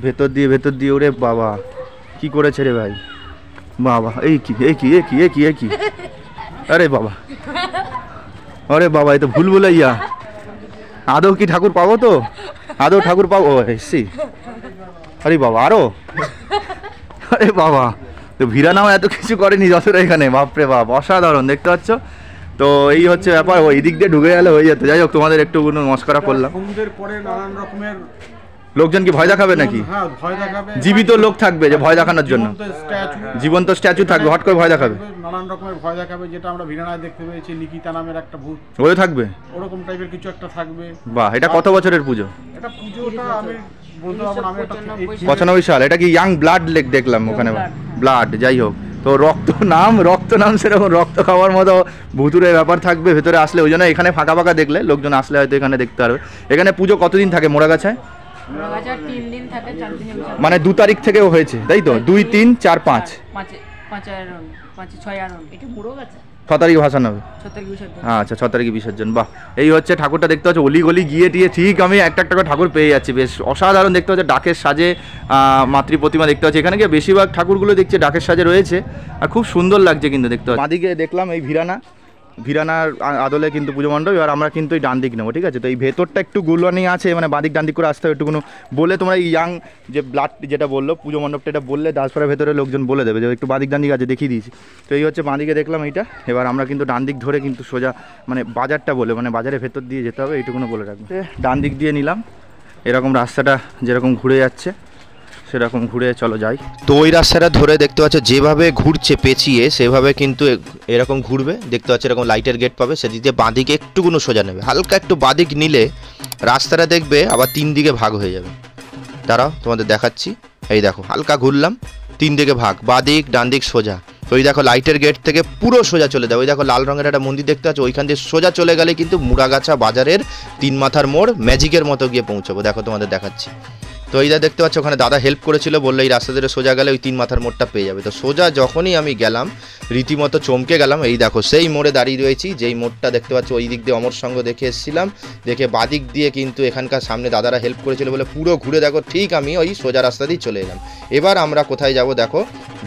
ভেতর দিয়ে ওরে বাবা কি করেছে রে ভাই বাবা। এই কি এ কি এ কি এ কি এ কি আরে বাবা, আরে বাবা, এই তো ভুল ভুলাইয়া। আদৌ কি ঠাকুর পাবো? তো আদৌ ঠাকুর পাবো? এসছি, আরে বাবা আরো, আরে বাবা। তো ভিরানাও এত কিছু করেনি যতটা এখানে, বাপরে বাপ অসাধারণ দেখতে পাচ্ছ। তো এই হচ্ছে ব্যাপার, ওই দিক দিয়ে ঢুকে গেলে হয়ে যেত। যাই হোক তোমাদের একটু মস্করা করলাম। নানান রকমের লোকজন কি ভয় দেখাবে নাকি? জীবিত লোক থাকবে যে ভয় দেখানোর জন্য, জীবন্ত স্ট্যাচু থাকবে, হট করে ভয় দেখাবে, নানান রকমের ভয় দেখাবে। যেটা আমরা ভিরানায় দেখতে পেয়েছি, নিকিতা নামের একটা ভূত, ওই থাকবে ওরকম টাইপের কিছু একটা থাকবে। বাহ, এটা কত বছরের পুজো? এটা পুজোটা আমি বলতে পারবো না, আমি একটা 95 সাল। এটা কি ইয়াং ব্লাড লেক দেখলাম ওখানে, ব্লাড। যাই হোক, তো রক্ত নাম সেরকম রক্ত খাওয়ার মতো ভুতুরের ব্যাপার থাকবে ভেতরে আসলে। ওই জন্য এখানে ফাঁকা ফাঁকা দেখলে লোকজন আসলে হয়তো এখানে দেখতে পারবে। এখানে পুজো কতদিন থাকে মোড়াগাছায়? মানে 2 তারিখ থেকেও হয়েছে তাই তো? 2, 3, 4, 5, 6 তারিখ ভাসানো হবে। আচ্ছা 6 তারিখে বিসর্জন। বাহ, এই হচ্ছে ঠাকুরটা দেখতে পাচ্ছ। অলি গলি গিয়ে টিয়ে ঠিক আমি একটা করে ঠাকুর পেয়ে যাচ্ছি, বেশ অসাধারণ দেখতে পাচ্ছ। ডাকের সাজে মাতৃ প্রতিমা দেখতে পাচ্ছি। এখানে গিয়ে বেশিরভাগ ঠাকুরগুলো দেখছি ডাকের সাজে রয়েছে, আর খুব সুন্দর লাগছে কিন্তু দেখতে পাচ্ছি। বাঁদিকে দেখলাম এই ভিরানার আদলে কিন্তু পুজো মণ্ডপ। এবার আমরা কিন্তু এই ডান দিক নেবো, ঠিক আছে। তো এই ভেতরটা একটু গুলবানি আছে, মানে বাঁদিক ডান দিক করে আসতে হবে একটুকুনো বলে। তোমরা এই ইয়াং যে ব্লাড যেটা বললো পুজো মণ্ডপটা, এটা বললে দাসপাড়ার ভেতরে লোকজন বলে দেবে যে একটু বাঁদিক ডান দিক আছে, দেখিয়ে দিয়েছি। তো এই হচ্ছে বাঁদিকে দেখলাম এইটা। এবার আমরা কিন্তু ডান দিক ধরে কিন্তু সোজা মানে বাজারটা বলে, মানে বাজারের ভেতর দিয়ে যেতে হবে, এইটুকুনো বলে রাখবো। ডান দিক দিয়ে নিলাম, এরকম রাস্তাটা যেরকম ঘুরে যাচ্ছে সেরকম ঘুরে চলো যাই। তো ওই রাস্তাটা ধরে দেখতে পাচ্ছ যেভাবে ঘুরছে পেঁচিয়ে, সেভাবে কিন্তু এরকম ঘুরবে। দেখতে পাচ্ছ এরকম লাইটের গেট পাবে, সেদিকে বাঁদিকে একটুকুনো সোজা নেবে। হালকা একটু বাঁদিক নিলে রাস্তাটা দেখবে আবার 3 দিকে ভাগ হয়ে যাবে। দাঁড়াও তোমাদের দেখাচ্ছি। এই দেখো হালকা ঘুরলাম, 3 দিকে ভাগ, বাঁদিক ডান দিক সোজা। তো ওই দেখো লাইটের গেট থেকে পুরো সোজা চলে যাবে। ওই দেখো লাল রঙের একটা মন্দির দেখতে পাচ্ছ, ওইখান দিয়ে সোজা চলে গেলে কিন্তু মুড়াগাছা বাজারের 3 মাথার মোড় ম্যাজিকের মতো গিয়ে পৌঁছাবো। দেখো তোমাদের দেখাচ্ছি। তো এইটা দেখতে পাচ্ছ, ওখানে দাদা হেল্প করেছিল, বললো এই রাস্তা ধরে সোজা গেলে ওই 3 মাথার মোড়টা পেয়ে যাবে। তো সোজা যখনই আমি গেলাম রীতিমতো চমকে গেলাম। এই দেখো সেই মোড়ে দাঁড়িয়ে রয়েছি, যেই মোড়টা দেখতে পাচ্ছ ওই দিক দিয়ে অমর সঙ্গ দেখে এসেছিলাম, দেখে বাদিক দিয়ে কিন্তু এখানকার সামনে দাদারা হেল্প করেছিল বলে পুরো ঘুরে দেখো ঠিক আমি ওই সোজা রাস্তা দিয়ে চলে এলাম। এবার আমরা কোথায় যাব দেখো,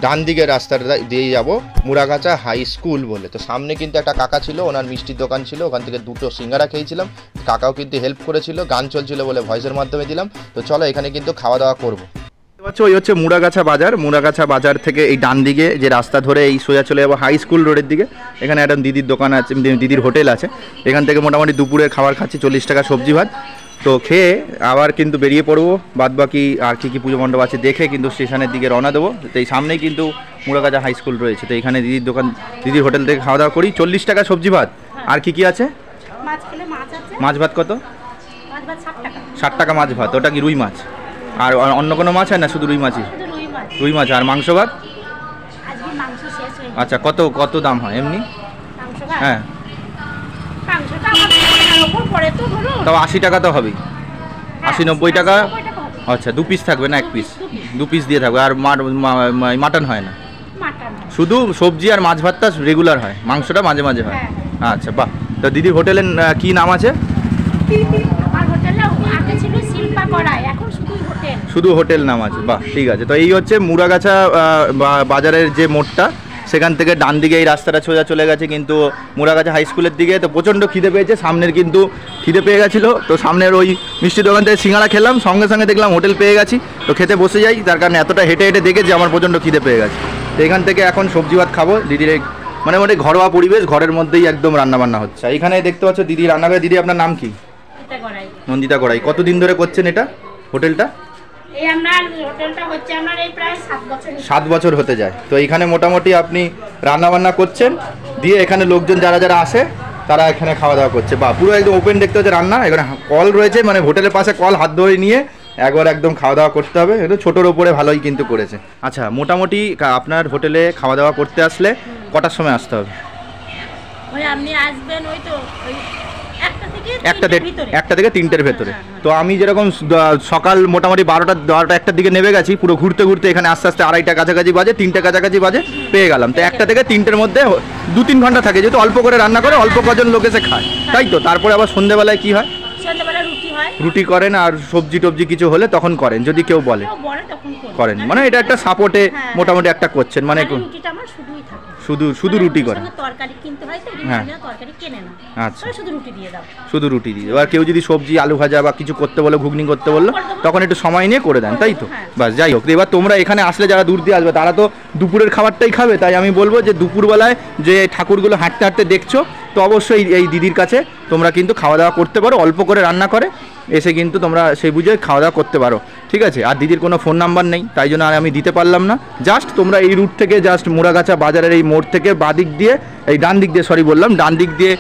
ডান দিকের রাস্তাটা দিয়ে যাব মুড়াগাছা হাই স্কুল বলে। তো সামনে কিন্তু একটা কাকা ছিল, ওনার মিষ্টির দোকান ছিল, ওখান থেকে 2টো সিঙ্গারা খেয়েছিলাম। কাকাও কিন্তু হেল্প করেছিল, গান চলছিল বলে ভয়েসের মাধ্যমে দিলাম। তো চলো এখানে কিন্তু খাওয়া দাওয়া করবো। ওই হচ্ছে মুড়াগাছা বাজার থেকে এই ডান দিকে যে রাস্তা ধরে এই সোজা চলে যাবো হাই স্কুল রোডের দিকে। এখানে একটা দিদির দোকান আছে, দিদির হোটেল আছে। এখান থেকে মোটামুটি দুপুরের খাবার খাচ্ছি, 40 টাকা সবজি ভাত। তো খেয়ে আবার কিন্তু বেরিয়ে পড়বো, বাদবাকি আর কি পুজো মণ্ডপ আছে দেখে কিন্তু স্টেশনের দিকে রওনা দেবো। তো এই সামনেই কিন্তু মুড়াগাছা হাই স্কুল রয়েছে, তো এখানে দিদির দোকান, দিদির হোটেল থেকে খাওয়া দাওয়া করি। 40 টাকা সবজি ভাত, আর কি আছে? মাছ ভাত কত? 60 টাকা মাছ ভাত, ওটা কি রুই মাছ? আর অন্য কোনো মাছ হয় না, শুধু রুই মাছই? রুই মাছ। আর মাংস ভাত? আচ্ছা, কত কত দাম হয় এমনি? হ্যাঁ, তাও 80 টাকা তো হবেই, 80-90 টাকা। আচ্ছা, 2 পিস থাকবে না 1 পিস? 2 পিস দিয়ে থাকবে। আর মাটন হয় না, শুধু সবজি আর মাছ ভাতটা রেগুলার হয়, মাংসটা মাঝে মাঝে হয়? আচ্ছা, বাহ। তো দিদির হোটেলের কি নাম আছে? শুধু হোটেল নাম আছে, বাহ, ঠিক আছে। তো এই হচ্ছে মুড়াগাছা বাজারের যে মোড়টা, সেখান থেকে ডান দিকে এই রাস্তাটা সোজা চলে গেছে কিন্তু মুড়াগাছা হাই স্কুলের দিকে। তো প্রচণ্ড খিদে পেয়েছে, সামনের কিন্তু খিদে পেয়ে গেছিলো, তো সামনের ওই মিষ্টি দোকান থেকে সিঙ্গাড়া খেলাম, সঙ্গে সঙ্গে দেখলাম হোটেল পেয়ে গেছি, তো খেতে বসে যাই। তার কারণে এতটা হেঁটে হেঁটে দেখেছি আমার প্রচণ্ড খিদে পেয়ে গেছে। তো এখান থেকে এখন সবজি ভাত খাবো। দিদির মানে ঘরোয়া পরিবেশ, ঘরের মধ্যেই একদম রান্নাবান্না হচ্ছে। এখানে দেখতে পাচ্ছ দিদি রান্না করে। দিদি, আপনার নাম কি? নন্দিতা গড়াই। কতদিন ধরে করছেন এটা হোটেলটা? 7 বছর হতে যায়। তো এখানে মোটামুটি আপনি রান্নাবান্না করছেন, দিয়ে এখানে লোকজন যারা যারা আসে তারা এখানে খাওয়া দাওয়া করছে। বা পুরো একদম ওপেন দেখতে হচ্ছে রান্না, এখানে কল রয়েছে, মানে হোটেলের পাশে কল, হাত ধরে নিয়ে একবার একদম খাওয়া দাওয়া করতে হবে। একটু ছোটোর ওপরে ভালোই কিন্তু করেছে। আচ্ছা, মোটামুটি আপনার হোটেলে খাওয়া দাওয়া করতে আসলে কটার সময় আসতে হবে? আপনি আসবেন ওই তো একটা থেকে 3টের ভেতরে। তো আমি যেরকম সকাল মোটামুটি 12টা-1টার দিকে নেমে গেছি, পুরো ঘুরতে ঘুরতে এখানে আস্তে আস্তে 2:30 কাছাকাছি বাজে, 3টে কাছাকাছি বাজে পেয়ে গেলাম। তো 1টা থেকে 3টের মধ্যে 2-3 ঘন্টা থাকে, যেহেতু অল্প করে রান্না করে অল্প কজন লোক এসে খায়, তাই তো। তারপরে আবার সন্ধ্যেবেলায় কি হয়? রুটি করেন, আর সবজি টবজি কিছু হলে তখন করেন, যদি কেউ বলে করেন। মানে এটা একটা সাপোর্টে মোটামুটি একটা করছেন, মানে শুধু রুটি করেন। হ্যাঁ, আচ্ছা, শুধু রুটি দিয়ে। এবার কেউ যদি সবজি, আলু ভাজা বা কিছু করতে বলে, ঘুগনি করতে বললো, তখন একটু সময় নিয়ে করে দেন, তাই তো। বাস, যাই হোক। এবার তোমরা এখানে আসলে যারা দূর দিয়ে আসবে তারা তো দুপুরের খাবারটাই খাবে, তাই আমি বলবো যে দুপুরবেলায় যে ঠাকুরগুলো হাঁটতে হাঁটতে দেখছো, তো অবশ্যই এই দিদির কাছে তোমরা কিন্তু খাওয়া দাওয়া করতে পারো, অল্প করে রান্না করে এসে কিন্তু তোমরা সেই বুঝে খাওয়া দাওয়া করতে পারো, ঠিক আছে। আর দিদির কোনো ফোন নাম্বার নেই, তাই জন্য আর আমি দিতে পারলাম না। জাস্ট তোমরা এই রুট থেকে, জাস্ট মুড়াগাছা বাজারের এই মোড় থেকে বাদিক দিয়ে, এই ডান দিক দিয়ে, ডান দিক দিয়ে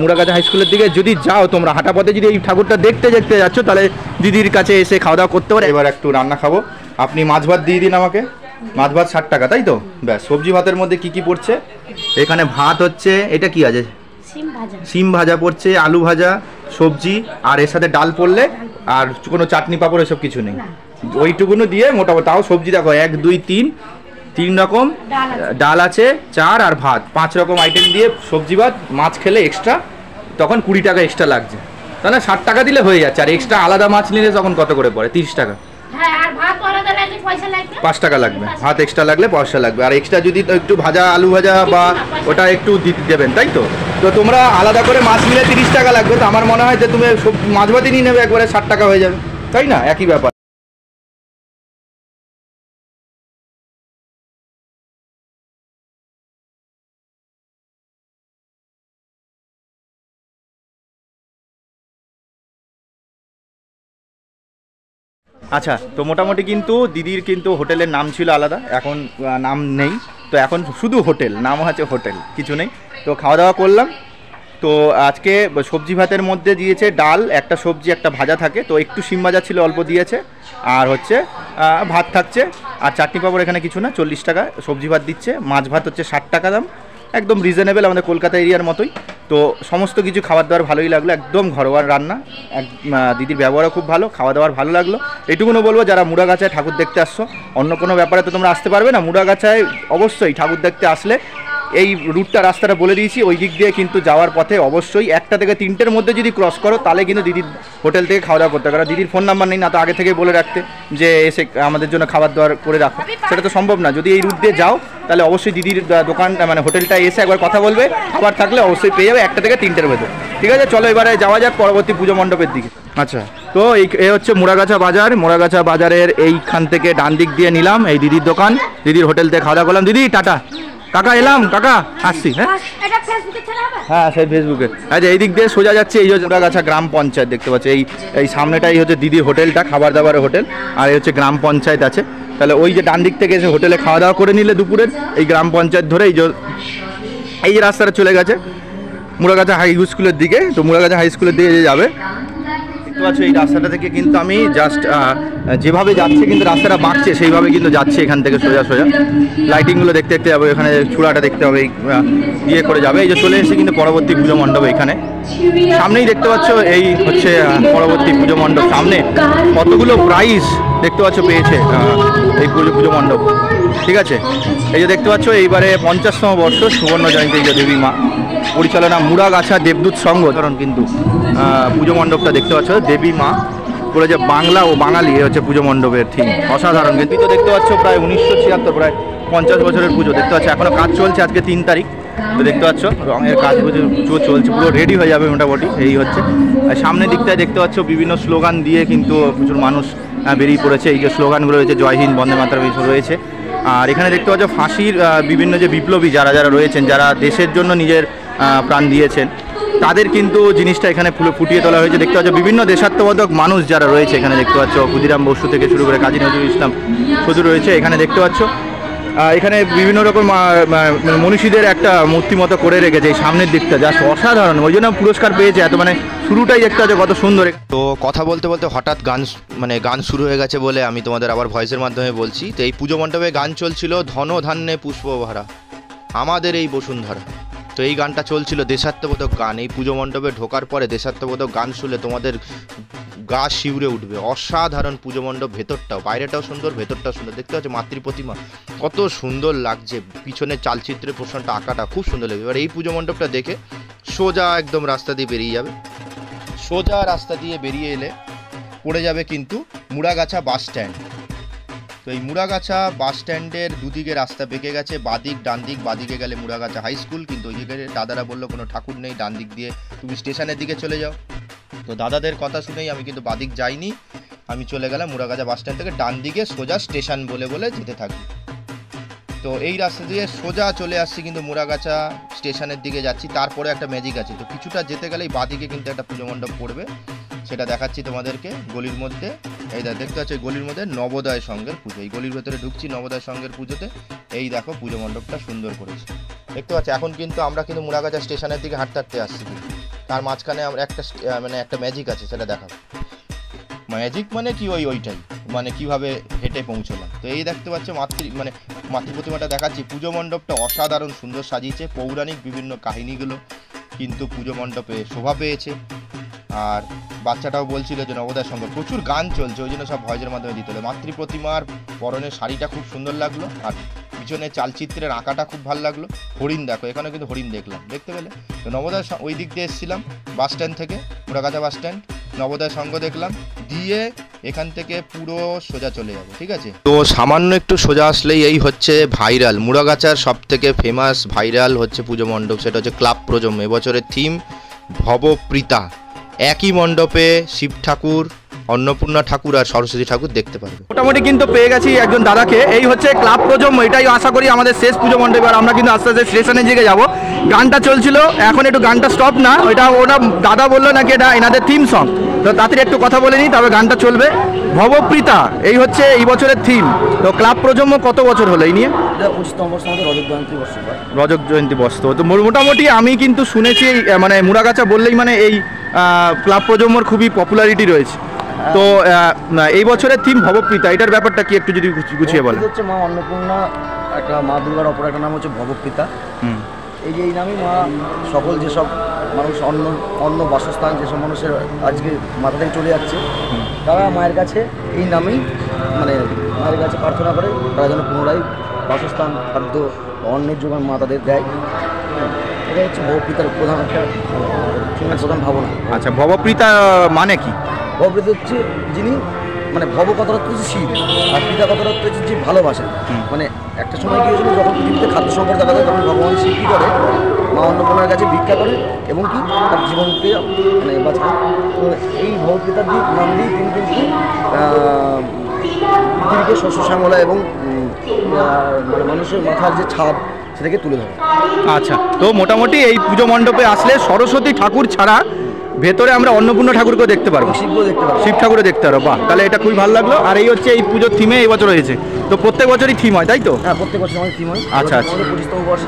মুড়াগাছা হাই স্কুলের দিকে যদি যাও, তোমরা হাঁটা পথে যদি এই ঠাকুরটা দেখতে দেখতে যাচ্ছ, তাহলে দিদির কাছে এসে খাওয়া দাওয়া করতে পারো। এবার একটু রান্না খাবো। আপনি মাছ ভাত দিয়ে দিন আমাকে। মাছ ভাত 60 টাকা, তাই তো? ব্যাস। সবজি ভাতের মধ্যে কি কি পড়ছে? এখানে ভাত হচ্ছে, এটা কি আছে? সিম ভাজা পড়ছে, আলু ভাজা, সবজি, আর এর সাথে ডাল পড়লে, আর কোনো চাটনি পাঁপড় এসব কিছু নেই। ওইটুকুনো দিয়ে মোটামুটি, তাও সবজি দেখো 1, 2, 3 রকম ডাল আছে, 4 আর ভাত, 5 রকম আইটেম দিয়ে সবজি ভাত। মাছ খেলে এক্সট্রা তখন 20 টাকা এক্সট্রা লাগছে, তাহলে 60 টাকা দিলে হয়ে যাচ্ছে। আর এক্সট্রা আলাদা মাছ নিলে তখন কত করে পড়ে? 30 টাকা। 5 টাকা লাগবে, ভাত এক্সট্রা লাগলে পয়সা লাগবে। আর এক্সট্রা যদি একটু ভাজা, আলু ভাজা বা ওটা একটু দেবেন, তাই তো। তো তোমরা আলাদা করে মাছ নিলে 30 টাকা লাগবে, তো আমার মনে হয় যে তুমি মাছ ভাতই নিয়ে নেবে, একবারে 60 টাকা হয়ে যাবে, তাই না? একই ব্যাপার। আচ্ছা, তো মোটামুটি কিন্তু দিদির কিন্তু হোটেলের নাম ছিল আলাদা, এখন নাম নেই, তো এখন শুধু হোটেল, নাম হচ্ছে হোটেল, কিছু নেই। তো খাওয়া দাওয়া করলাম। তো আজকে সবজি ভাতের মধ্যে দিয়েছে ডাল, একটা সবজি, একটা ভাজা থাকে, তো একটু সিম ভাজা ছিল অল্প দিয়েছে, আর হচ্ছে ভাত থাকছে, আর চাটনি পাঁপড় এখানে কিছু না। 40 টাকা সবজি ভাত দিচ্ছে। মাছ ভাত হচ্ছে 60 টাকা দাম, একদম রিজনেবল, আমাদের কলকাতা এরিয়ার মতোই। তো সমস্ত কিছু খাবার দাবার ভালোই লাগলো, একদম ঘরোয়া রান্না। দিদির ব্যবহারও খুব ভালো, খাওয়া দাওয়ার ভালো লাগলো। এইটুকুনও বলবো, যারা মুড়াগাছায় ঠাকুর দেখতে আসছো, অন্য কোনো ব্যাপারে তো তোমরা আসতে পারবে না, মুড়াগাছায় অবশ্যই ঠাকুর দেখতে আসলে এই রুটটা, রাস্তাটা বলে দিয়েছি, ওই দিক দিয়ে কিন্তু যাওয়ার পথে অবশ্যই 1টা থেকে 3টের মধ্যে যদি ক্রস করো, তাহলে কিন্তু দিদির হোটেল থেকে খাওয়া দাওয়া করতে পারো। কারণ দিদির ফোন নাম্বার নেই, না তো আগে থেকে বলে রাখতে যে এসে আমাদের জন্য খাবার দাবার করে রাখো, সেটা তো সম্ভব না। যদি এই রুট দিয়ে যাও, তাহলে অবশ্যই দিদির দোকান, মানে হোটেলটা এসে একবার কথা বলবে, খাবার থাকলে অবশ্যই পেয়ে যাবে 1টা থেকে 3টের ভেতর, ঠিক আছে। চলো এবারে যাওয়া যাক পরবর্তী পুজো মণ্ডপের দিকে। আচ্ছা, তো এই হচ্ছে মুড়াগাছা বাজার। মুড়াগাছা বাজারের এইখান থেকে ডান দিক দিয়ে নিলাম এই দিদির দোকান, দিদির হোটেল থেকে খাওয়া দাওয়া করলাম। দিদি টাটা, কাকা এলাম, কাকা আসছি। হ্যাঁ এটা ফেসবুকে ছেড়ে হবে? হ্যাঁ সেই ফেসবুকে। আচ্ছা এই দিক দিয়ে সোজা যাচ্ছে, এই হচ্ছে মুড়াগাছা গ্রাম পঞ্চায়েত দেখতে পাচ্ছি। এই সামনেটাই হচ্ছে দিদির হোটেলটা, খাবার দাবারের হোটেল, আর এই হচ্ছে গ্রাম পঞ্চায়েত আছে। তাহলে ওই যে ডান দিক থেকে এসে হোটেলে খাওয়া দাওয়া করে নিলে দুপুরের, এই গ্রাম পঞ্চায়েত ধরে এই যে রাস্তাটা চলে গেছে মুড়াগাছা হাই স্কুলের দিকে। তো মুড়াগাছা হাই স্কুলের দিকে যে যাবে দেখতে পাচ্ছ, এই রাস্তাটা থেকে কিন্তু আমি জাস্ট যেভাবে যাচ্ছে কিন্তু রাস্তাটা বাঁকছে সেইভাবে কিন্তু যাচ্ছে এখান থেকে সোজা সোজা। লাইটিংগুলো দেখতে দেখতে যাবে, এখানে চূড়াটা দেখতে হবে, ইয়ে করে যাবে। এই যে চলে এসে কিন্তু পরবর্তী পুজো মণ্ডপ এখানে সামনেই দেখতে পাচ্ছ। এই হচ্ছে পরবর্তী পুজো মণ্ডপ, সামনে কতগুলো প্রাইজ দেখতে পাচ্ছ পেয়েছে এই পুজো মণ্ডপ। ঠিক আছে, এই যে দেখতে পাচ্ছ এইবারে 50তম বর্ষ সুবর্ণ জয়ন্তী, এই যে দেবী মা পরিচালনা মুড়াগাছা দেবদূত সংঘ, কারণ কিন্তু পুজো মণ্ডপটা দেখতে পাচ্ছ দেবী মা করে, যে বাংলা ও বাঙালি এ হচ্ছে পুজো মণ্ডপের থিম, অসাধারণ। কিন্তু তো দেখতে পাচ্ছ প্রায় 1976, প্রায় 50 বছরের পুজো দেখতে পাচ্ছ। এখনও কাজ চলছে, আজকে 3 তারিখ। তো দেখতে পাচ্ছ রঙের কাজ পুজো চলছে, পুরো রেডি হয়ে যাবে মোটামুটি। এই হচ্ছে সামনের দিকটায় দেখতে পাচ্ছ বিভিন্ন স্লোগান দিয়ে কিন্তু প্রচুর মানুষ বেরিয়ে পড়েছে। এই যে স্লোগানগুলো রয়েছে জয় হিন্দ, বন্দে মাতরম রয়েছে। আর এখানে দেখতে পাচ্ছ ফাঁসির বিভিন্ন যে বিপ্লবী যারা রয়েছেন, যারা দেশের জন্য নিজের প্রাণ দিয়েছেন, তাদের কিন্তু জিনিসটা এখানে ফুটিয়ে তোলা হয়েছে। দেখতে পাচ্ছ বিভিন্ন দেশাত্মবোধক মানুষ যারা রয়েছে এখানে দেখতে পাচ্ছ, ক্ষুদিরাম বসু থেকে শুরু করে কাজী নজরুল ইসলাম শুধু রয়েছে এখানে দেখতে পাচ্ছ। এখানে বিভিন্ন রকম মনীষীদের একটা মূর্তি মতো করে রেখেছে এই সামনের দিকটা, জাস্ট অসাধারণ। ওই জন্য পুরস্কার পেয়েছে এত, মানে শুরুটাই দেখতে পাচ্ছ কত সুন্দর। তো কথা বলতে বলতে হঠাৎ গান শুরু হয়ে গেছে বলে আমি তোমাদের আবার ভয়েসের মাধ্যমে বলছি। তো এই পুজো মণ্ডপে গান চলছিল ধন ধান্যে পুষ্পভরা আমাদের এই বসুন্ধরা। তো এই গানটা চলছিল, দেশাত্মবোধক গান। এই পুজো মণ্ডপে ঢোকার পরে দেশাত্মবোধক গান শুনলে তোমাদের গা শিউরে উঠবে। অসাধারণ পুজো মণ্ডপ, ভেতরটাও, বাইরেটাও সুন্দর, ভেতরটাও সুন্দর। দেখতে পাচ্ছ মাতৃ প্রতিমা কত সুন্দর লাগছে, পিছনে চালচিত্রের পোর্শনটা আঁকাটা খুব সুন্দর লাগবে। এবার এই পুজো মণ্ডপটা দেখে সোজা একদম রাস্তা দিয়ে বেরিয়ে যাবে। সোজা রাস্তা দিয়ে বেরিয়ে এলে পড়ে যাবে কিন্তু মুড়াগাছা বাস স্ট্যান্ড। তো এই মুড়াগাছা বাস স্ট্যান্ডের দুদিকে রাস্তা বেঁকে গেছে, বাদিক ডান দিক। বাদিকে গেলে মুড়াগাছা হাই স্কুল, কিন্তু ওই জায়গায় দাদারা বললো কোনো ঠাকুর নেই, ডান দিক দিয়ে তুমি স্টেশনের দিকে চলে যাও। তো দাদাদের কথা শুনেই আমি কিন্তু বাদিক যাইনি, আমি চলে গেলাম মুড়াগাছা বাস স্ট্যান্ড থেকে ডান দিকে সোজা স্টেশন বলে যেতে থাকি। তো এই রাস্তা দিয়ে সোজা চলে আসছি কিন্তু মুড়াগাছা স্টেশনের দিকে যাচ্ছি। তারপরে একটা ম্যাজিক আছে, তো কিছুটা যেতে গেলেই বাদিকে কিন্তু একটা পুজো মণ্ডপ পড়বে, সেটা দেখাচ্ছি তোমাদেরকে। গলির মধ্যে এই দেখতে পাচ্ছ, এই গলির মধ্যে নবোদয় সংঘের পুজো। এই গলির ভেতরে ঢুকছি নবোদয় সংঘের পুজোতে। এই দেখো পুজো মণ্ডপটা সুন্দর করেছে দেখতে পাচ্ছি। এখন কিন্তু আমরা কিন্তু মুড়াগাছা স্টেশনের দিকে হাঁটতে হাঁটতে আসছি, তার মাঝখানে আমরা একটা ম্যাজিক আছে, সেটা দেখাবো। ম্যাজিক মানে কি ওইটাই, মানে কিভাবে হেঁটে পৌঁছলাম। তো এই দেখতে পাচ্ছ মাতৃ প্রতিমাটা দেখাচ্ছি। পুজো মণ্ডপটা অসাধারণ সুন্দর সাজিয়েছে, পৌরাণিক বিভিন্ন কাহিনীগুলো কিন্তু পুজো মণ্ডপে শোভা পেয়েছে। আর বাচ্চাটাও বলছিল যে নবোদয় সংঘ প্রচুর গান চলছে, ওই জন্য সব ভয়েসের মাধ্যমে দিতে হলো। মাতৃ প্রতিমার পরনের শাড়িটা খুব সুন্দর লাগলো, আর পিছনে চালচিত্রের আঁকাটা খুব ভালো লাগলো। হরিণ দেখো, এখানে কিন্তু হরিণ দেখলাম, দেখতে পেলে। তো নবোদয় ওই দিক দিয়ে এসেছিলাম বাস স্ট্যান্ড থেকে, মুড়াগাছা বাস স্ট্যান্ড, নবোদয় সংঘ দেখলাম, দিয়ে এখান থেকে পুরো সোজা চলে যাবো। ঠিক আছে, তো সামান্য একটু সোজা আসলেই এই হচ্ছে ভাইরাল মুড়াগাছার সব থেকে ফেমাস ভাইরাল হচ্ছে পুজো মণ্ডপ, সেটা হচ্ছে ক্লাব প্রজন্ম। এবছরের থিম ভবপ্রীতা। একই মণ্ডপে শিব ঠাকুর, অন্নপূর্ণা ঠাকুর আর সরস্বতী ঠাকুর দেখতে পারবে। মোটামুটি কিন্তু পেয়ে গেছি একজন দাদাকে। এই হচ্ছে ক্লাব প্রজন্ম, এটাই আশা করি আমাদের শেষ পুজো মণ্ডপ। আর আমরা কিন্তু আস্তে আস্তে স্টেশনের দিকে যাবো। গানটা চলছিল, এখন একটু গানটা স্টপ না, ওটা দাদা বললো নাকি এটা এনাদের থিম সং। তো তাড়াতাড়ি একটু কথা বলে নিই, তবে গানটা চলবে। ভবপ্রীতা এই হচ্ছে এই বছরের থিম। তো ক্লাব প্রজন্ম কত বছর হলো এই নিয়ে? 25তম বর্ষ, আমাদের রজত জয়ন্তী বর্ষ। তো মোটামুটি আমি কিন্তু শুনেছি মানে মুড়াগাছা বললেই মানে এই ক্লাব প্রজন্মর খুবই পপুলারিটি রয়েছে। তো এই বছরের থিম ভবপ্রীতা, এটার ব্যাপারটা কি একটু যদি গুছিয়ে বলেন। হচ্ছে মা অন্নপূর্ণা, একটা মা দুর্গার অপর একটা নাম হচ্ছে ভবপ্রীতা। এই নামই মা সকল যেসব মানুষ অন্ন বাসস্থান, যেসব মানুষের আজকে মাথা থেকে চলে যাচ্ছে, তারা মায়ের কাছে এই নামেই মানে মায়ের কাছে প্রার্থনা করে তারা যেন পুনরায় বাসস্থান, খাদ্য, অন্নের যোগান মা তাদের দেয়। এটা হচ্ছে ভবপ্রীতার প্রধান একটা প্রধান ভাবনা। আচ্ছা, ভবপ্রীতা মানে কি? ভবপ্রীতা হচ্ছে যিনি, মানে ভব কথাটা হচ্ছে শিব, আর পিতা কথাটা হচ্ছে যে ভালোবাসে। মানে একটা সময় কি হয়েছিল, যখন পৃথিবীতে খাদ্য সংকট দেখা যায়, তখন ভগবান শিব কী করে, মা অন্নপূর্ণার কাছে ভিক্ষা করে এবং কি তার জীবনকে মানে বাঁচায়। তো এই ভবপ্রীতার নাম দিয়ে তিনি কিন্তু পৃথিবীকে শস্য শ্যামলা এবং মানুষের মাথার যে ছাদ, সেটাকে তুলে ধরে। আচ্ছা, তো মোটামুটি এই পুজো মণ্ডপে আসলে সরস্বতী ঠাকুর ছাড়া ভেতরে আমরা অন্নপূর্ণা ঠাকুরকেও দেখতে পারবো, শিবকেও দেখতে পারবো। শিব ঠাকুরও দেখতে পারবো। বাহ, তাহলে এটা খুবই ভালো লাগলো। আর এই হচ্ছে এই পুজোর থিমে এই বছর হয়েছে, তো প্রত্যেক বছরই থিম হয় তাই তো? হ্যাঁ, প্রত্যেক বছর আমাদের থিম হয়। আচ্ছা, আচ্ছা। আমাদের 25তম বর্ষে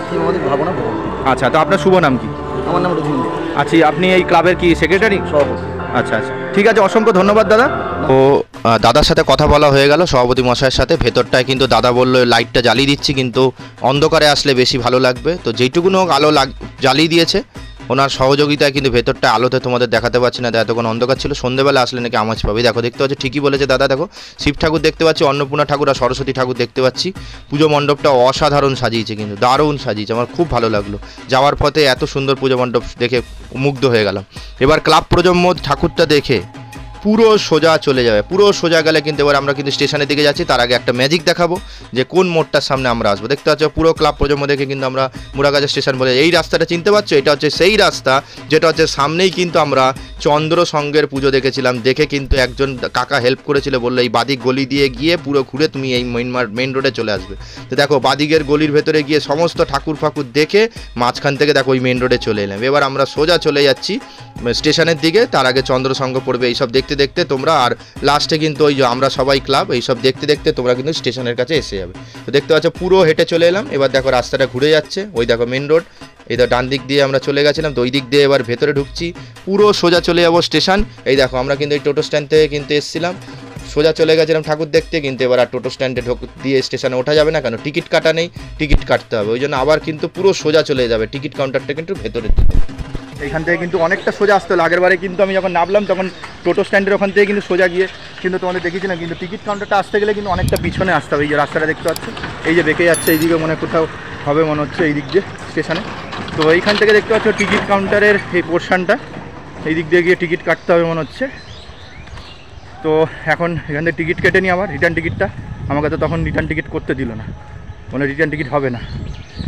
থিম আমাদের ভাবনা ভবক পিতা। আচ্ছা, তো আপনার শুভ নাম কি? আমার নাম রথিন দে। আচ্ছা, আপনি এই ক্লাবের কি সেক্রেটারি? সভাপতি। আচ্ছা আচ্ছা, ঠিক আছে, অসংখ্য ধন্যবাদ দাদা। ও দাদার সাথে কথা বলা হয়ে গেল সভাপতি মশাইয়ের সাথে। ভেতরটায় কিন্তু দাদা বললো লাইটটা জ্বালিয়ে দিচ্ছি, কিন্তু অন্ধকারে আসলে বেশি ভালো লাগবে। তো যেইটুকুনো আলো জ্বালিয়ে দিয়েছে ওনার সহযোগিতায়, কিন্তু ভেতরটা আলোতে তোমাদের দেখাতে পারছি না, এতক্ষণ অন্ধকার ছিল। সন্ধ্যেবেলা আসলে নাকি আমাজ পাবে। দেখো, দেখতে পাচ্ছি, ঠিকই বলেছে দাদা। দেখো, শিব ঠাকুর দেখতে পাচ্ছি, অন্নপূর্ণা ঠাকুর আর সরস্বতী ঠাকুর দেখতে পাচ্ছি। পুজো মণ্ডপটা অসাধারণ সাজিয়েছে, কিন্তু দারুণ সাজিয়েছে, আমার খুব ভালো লাগলো। যাওয়ার পথে এত সুন্দর পুজো মণ্ডপ দেখে মুগ্ধ হয়ে গেলাম। এবার ক্লাব প্রজন্ম ঠাকুরটা দেখে পুরো সোজা চলে যাবে। পুরো সোজা গেলে কিন্তু এবার আমরা কিন্তু স্টেশনের দিকে যাচ্ছি। তার আগে একটা ম্যাজিক দেখাবো যে কোন মোড়টার সামনে আমরা আসবো। দেখতে পাচ্ছ পুরো ক্লাব প্রজন্ম দেখে কিন্তু আমরা মুরাগাছা স্টেশন বলে এই রাস্তাটা চিনতে পারছো? এটা হচ্ছে সেই রাস্তা যেটা হচ্ছে সামনেই কিন্তু আমরা চন্দ্র সঙ্গের পুজো দেখেছিলাম। দেখে কিন্তু একজন কাকা হেল্প করেছিল, বললো এই বাদিক গলি দিয়ে গিয়ে পুরো ঘুরে তুমি এই মেইন রোডে চলে আসবে। তো দেখো, বাদিকের গলির ভেতরে গিয়ে সমস্ত ঠাকুর ফাকুর দেখে মাঝখান থেকে দেখো ওই মেইন রোডে চলে এলাম। এবার আমরা সোজা চলে যাচ্ছি স্টেশনের দিকে। তার আগে চন্দ্রসঙ্গ পড়বে, এইসব দেখতে দেখতে তোমরা, আর লাস্টে কিন্তু ওই যে আমরা সবাই ক্লাব, এইসব দেখতে দেখতে তোমরা কিন্তু স্টেশনের কাছে এসে যাবে। তো দেখতে পাচ্ছ পুরো হেঁটে চলে এলাম। এবার দেখো রাস্তাটা ঘুরে যাচ্ছে, ওই দেখো মেন রোড, এই তো ডান দিক দিয়ে আমরা চলে গেছিলাম, তো ওই দিক দিয়ে এবার ভেতরে ঢুকছি, পুরো সোজা চলে যাবো স্টেশন। এই দেখো আমরা কিন্তু এই টোটো স্ট্যান্ড থেকে কিন্তু এসেছিলাম, সোজা চলে গেছিলাম ঠাকুর দেখতে, কিন্তু এবার আর টোটো স্ট্যান্ডে দিয়ে স্টেশনে ওঠা যাবে না, কেন টিকিট কাটা নেই, টিকিট কাটতে হবে। ওই জন্য আবার কিন্তু পুরো সোজা চলে যাবে, টিকিট কাউন্টারটা কিন্তু ভেতরের দিকে। এইখান থেকে কিন্তু অনেকটা সোজা আসতে হলো। আগের বারে কিন্তু আমি যখন নামলাম তখন টোটো স্ট্যান্ডের ওখান থেকে কিন্তু সোজা গিয়ে কিন্তু তোমাদের দেখিয়েছিলাম, কিন্তু টিকিট কাউন্টারটা আসতে গেলে কিন্তু অনেকটা পিছনে আসতে হবে। এই যে রাস্তাটা দেখতে পাচ্ছ, এই যে বেঁকে যাচ্ছে, এইদিকে মনে কোথাও হবে মনে হচ্ছে, এই দিক দিয়ে স্টেশনে। তো এইখান থেকে দেখতে পাচ্ছ টিকিট কাউন্টারের এই পোর্শনটা, এই দিক দিয়ে গিয়ে টিকিট কাটতে হবে মনে হচ্ছে। তো এখন এখান থেকে টিকিট কেটে নিই আবার রিটার্ন টিকিটটা। আমাকে তো তখন রিটার্ন টিকিট করতে দিল না, মানে রিটার্ন টিকিট হবে না।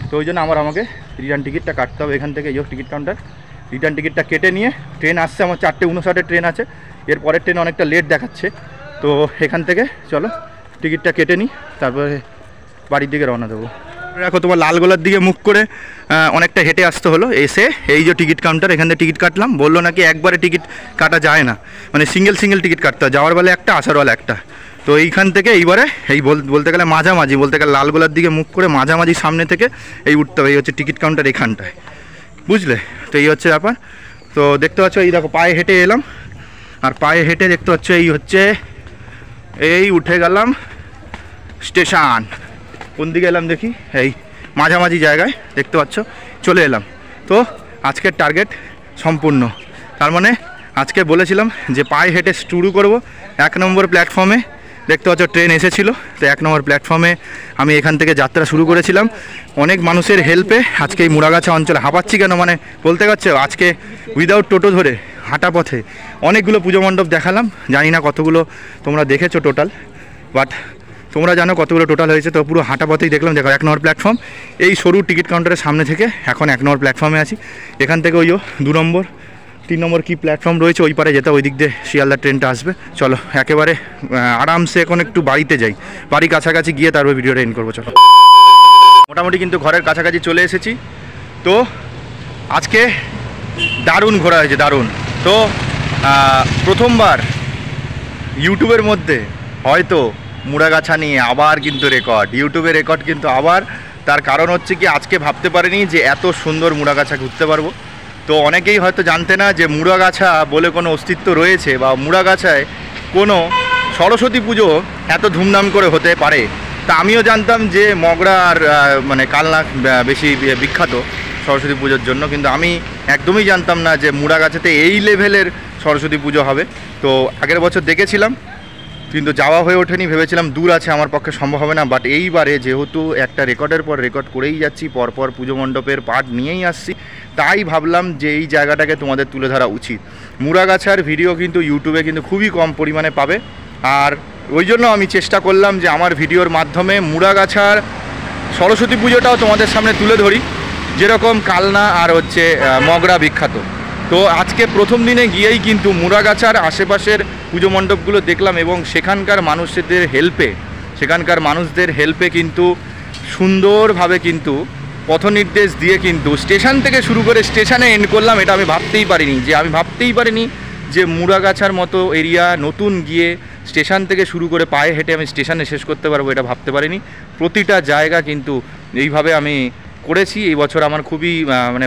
তো ওই জন্য আমাকে রিটার্ন টিকিটটা কাটতে হবে এখান থেকে। এই টিকিট কাউন্টার, রিটার্ন টিকিটটা কেটে নিয়ে ট্রেন আসছে আমার 4:59 ট্রেন আছে, এর পরের ট্রেন অনেকটা লেট দেখাচ্ছে। তো এখান থেকে চলো টিকিটটা কেটে নিই, তারপরে বাড়ির দিকে রওনা দেবো। দেখো তোমার লালগোলার দিকে মুখ করে অনেকটা হেঁটে আসতে হলো। এসে এই যে টিকিট কাউন্টার, এখান থেকে টিকিট কাটলাম। বললো নাকি একবারে টিকিট কাটা যায় না, মানে সিঙ্গেল টিকিট কাটতে হয়, যাওয়ার বেলা একটা আসার বেলা একটা। তো এইখান থেকে এইবারে এই বলতে গেলে মাঝামাঝি, বলতে গেলে লালগোলার দিকে মুখ করে মাঝামাঝি সামনে থেকে এই উঠতে হবে। এই হচ্ছে টিকিট কাউন্টার এখানটায়, বুঝলে? তো এই হচ্ছে ব্যাপার। তো দেখতে পাচ্ছ এই দেখো পায়ে হেঁটে এলাম, আর পায়ে হেঁটে দেখতে পাচ্ছ এই হচ্ছে এই উঠে গেলাম স্টেশন। কোন দিকে এলাম দেখি, এই মাঝামাঝি জায়গায় দেখতে পাচ্ছ চলে এলাম। তো আজকের টার্গেট সম্পূর্ণ। তার মানে আজকে বলেছিলাম যে পায়ে হেঁটে শুরু করব 1 নম্বর প্ল্যাটফর্মে। দেখতে পাচ্ছ ট্রেন এসেছিলো, তো 1 নম্বর প্ল্যাটফর্মে আমি এখান থেকে যাত্রা শুরু করেছিলাম। অনেক মানুষের হেল্পে আজকে এই মুরাগাছা অঞ্চলে হাঁপাচ্ছি কেন, মানে বলতে পারছো আজকে উইদাউট টোটো ধরে হাঁটা পথে অনেকগুলো পুজো মণ্ডপ দেখালাম। জানি না কতগুলো তোমরা দেখেছো টোটাল, বাট তোমরা জানো কতগুলো টোটাল হয়েছে। তো পুরো হাঁটা পথেই দেখলাম। দেখো 1 নম্বর প্ল্যাটফর্ম, এই সরু টিকিট কাউন্টারের সামনে থেকে এখন 1 নম্বর প্ল্যাটফর্মে আছি। এখান থেকে ওই 2 নম্বর 3 নম্বর কি প্ল্যাটফর্ম রয়েছে ওই পারে যেতে, ওই দিক দিয়ে শিয়ালদা ট্রেনটা আসবে। চলো একেবারে আরামসে এখন একটু বাড়িতে যাই, বাড়ি কাছাকাছি গিয়ে তারপর ভিডিওটা এন্ড করবো। চলো, মোটামুটি কিন্তু ঘরের কাছাকাছি চলে এসেছি। তো আজকে দারুণ ঘোরা হয়েছে, দারুণ। তো প্রথমবার ইউটিউবের মধ্যে হয়তো মুরাগাছা নিয়ে আবার কিন্তু রেকর্ড, ইউটিউবের রেকর্ড কিন্তু আবার। তার কারণ হচ্ছে কি, আজকে ভাবতে পারিনি যে এত সুন্দর মুরাগাছা ঘুরতে পারবো। তো অনেকেই হয়তো জানতে না যে মুরাগাছা বলে কোনো অস্তিত্ব রয়েছে, বা মুরাগাছায় কোনো সরস্বতী পুজো এত ধুমধাম করে হতে পারে। তা আমিও জানতাম যে মগরা আর মানে কালনা বেশি বিখ্যাত সরস্বতী পুজোর জন্য, কিন্তু আমি একদমই জানতাম না যে মুরাগাছাতে এই লেভেলের সরস্বতী পুজো হবে। তো আগের বছর দেখেছিলাম, কিন্তু যাওয়া হয়ে ওঠেনি, ভেবেছিলাম দূর আছে আমার পক্ষে সম্ভব হবে না। বাট এইবারে যেহেতু একটা রেকর্ডের পর রেকর্ড করেই যাচ্ছি, পরপর পুজো মণ্ডপের পার্ট নিয়েই আসছি, তাই ভাবলাম যে এই জায়গাটাকে তোমাদের তুলে ধরা উচিত। মুরাগাছার ভিডিও কিন্তু ইউটিউবে কিন্তু খুবই কম পরিমাণে পাবে, আর ওই জন্য আমি চেষ্টা করলাম যে আমার ভিডিওর মাধ্যমে মুরাগাছার সরস্বতী পুজোটাও তোমাদের সামনে তুলে ধরি, যেরকম কালনা আর হচ্ছে মগরা বিখ্যাত। তো আজকে প্রথম দিনে গিয়েই কিন্তু মুরাগাছার আশেপাশের পুজো মণ্ডপগুলো দেখলাম, এবং সেখানকার মানুষদের হেল্পে কিন্তু সুন্দরভাবে কিন্তু পথ নির্দেশ দিয়ে কিন্তু স্টেশন থেকে শুরু করে স্টেশনে এন্ড করলাম। এটা আমি ভাবতেই পারিনি যে মুড়াগাছার মতো এরিয়া নতুন গিয়ে স্টেশন থেকে শুরু করে পায়ে হেঁটে আমি স্টেশনে শেষ করতে পারবো, এটা ভাবতে পারিনি। প্রতিটা জায়গা কিন্তু এইভাবে আমি করেছি। এই বছর আমার খুবই মানে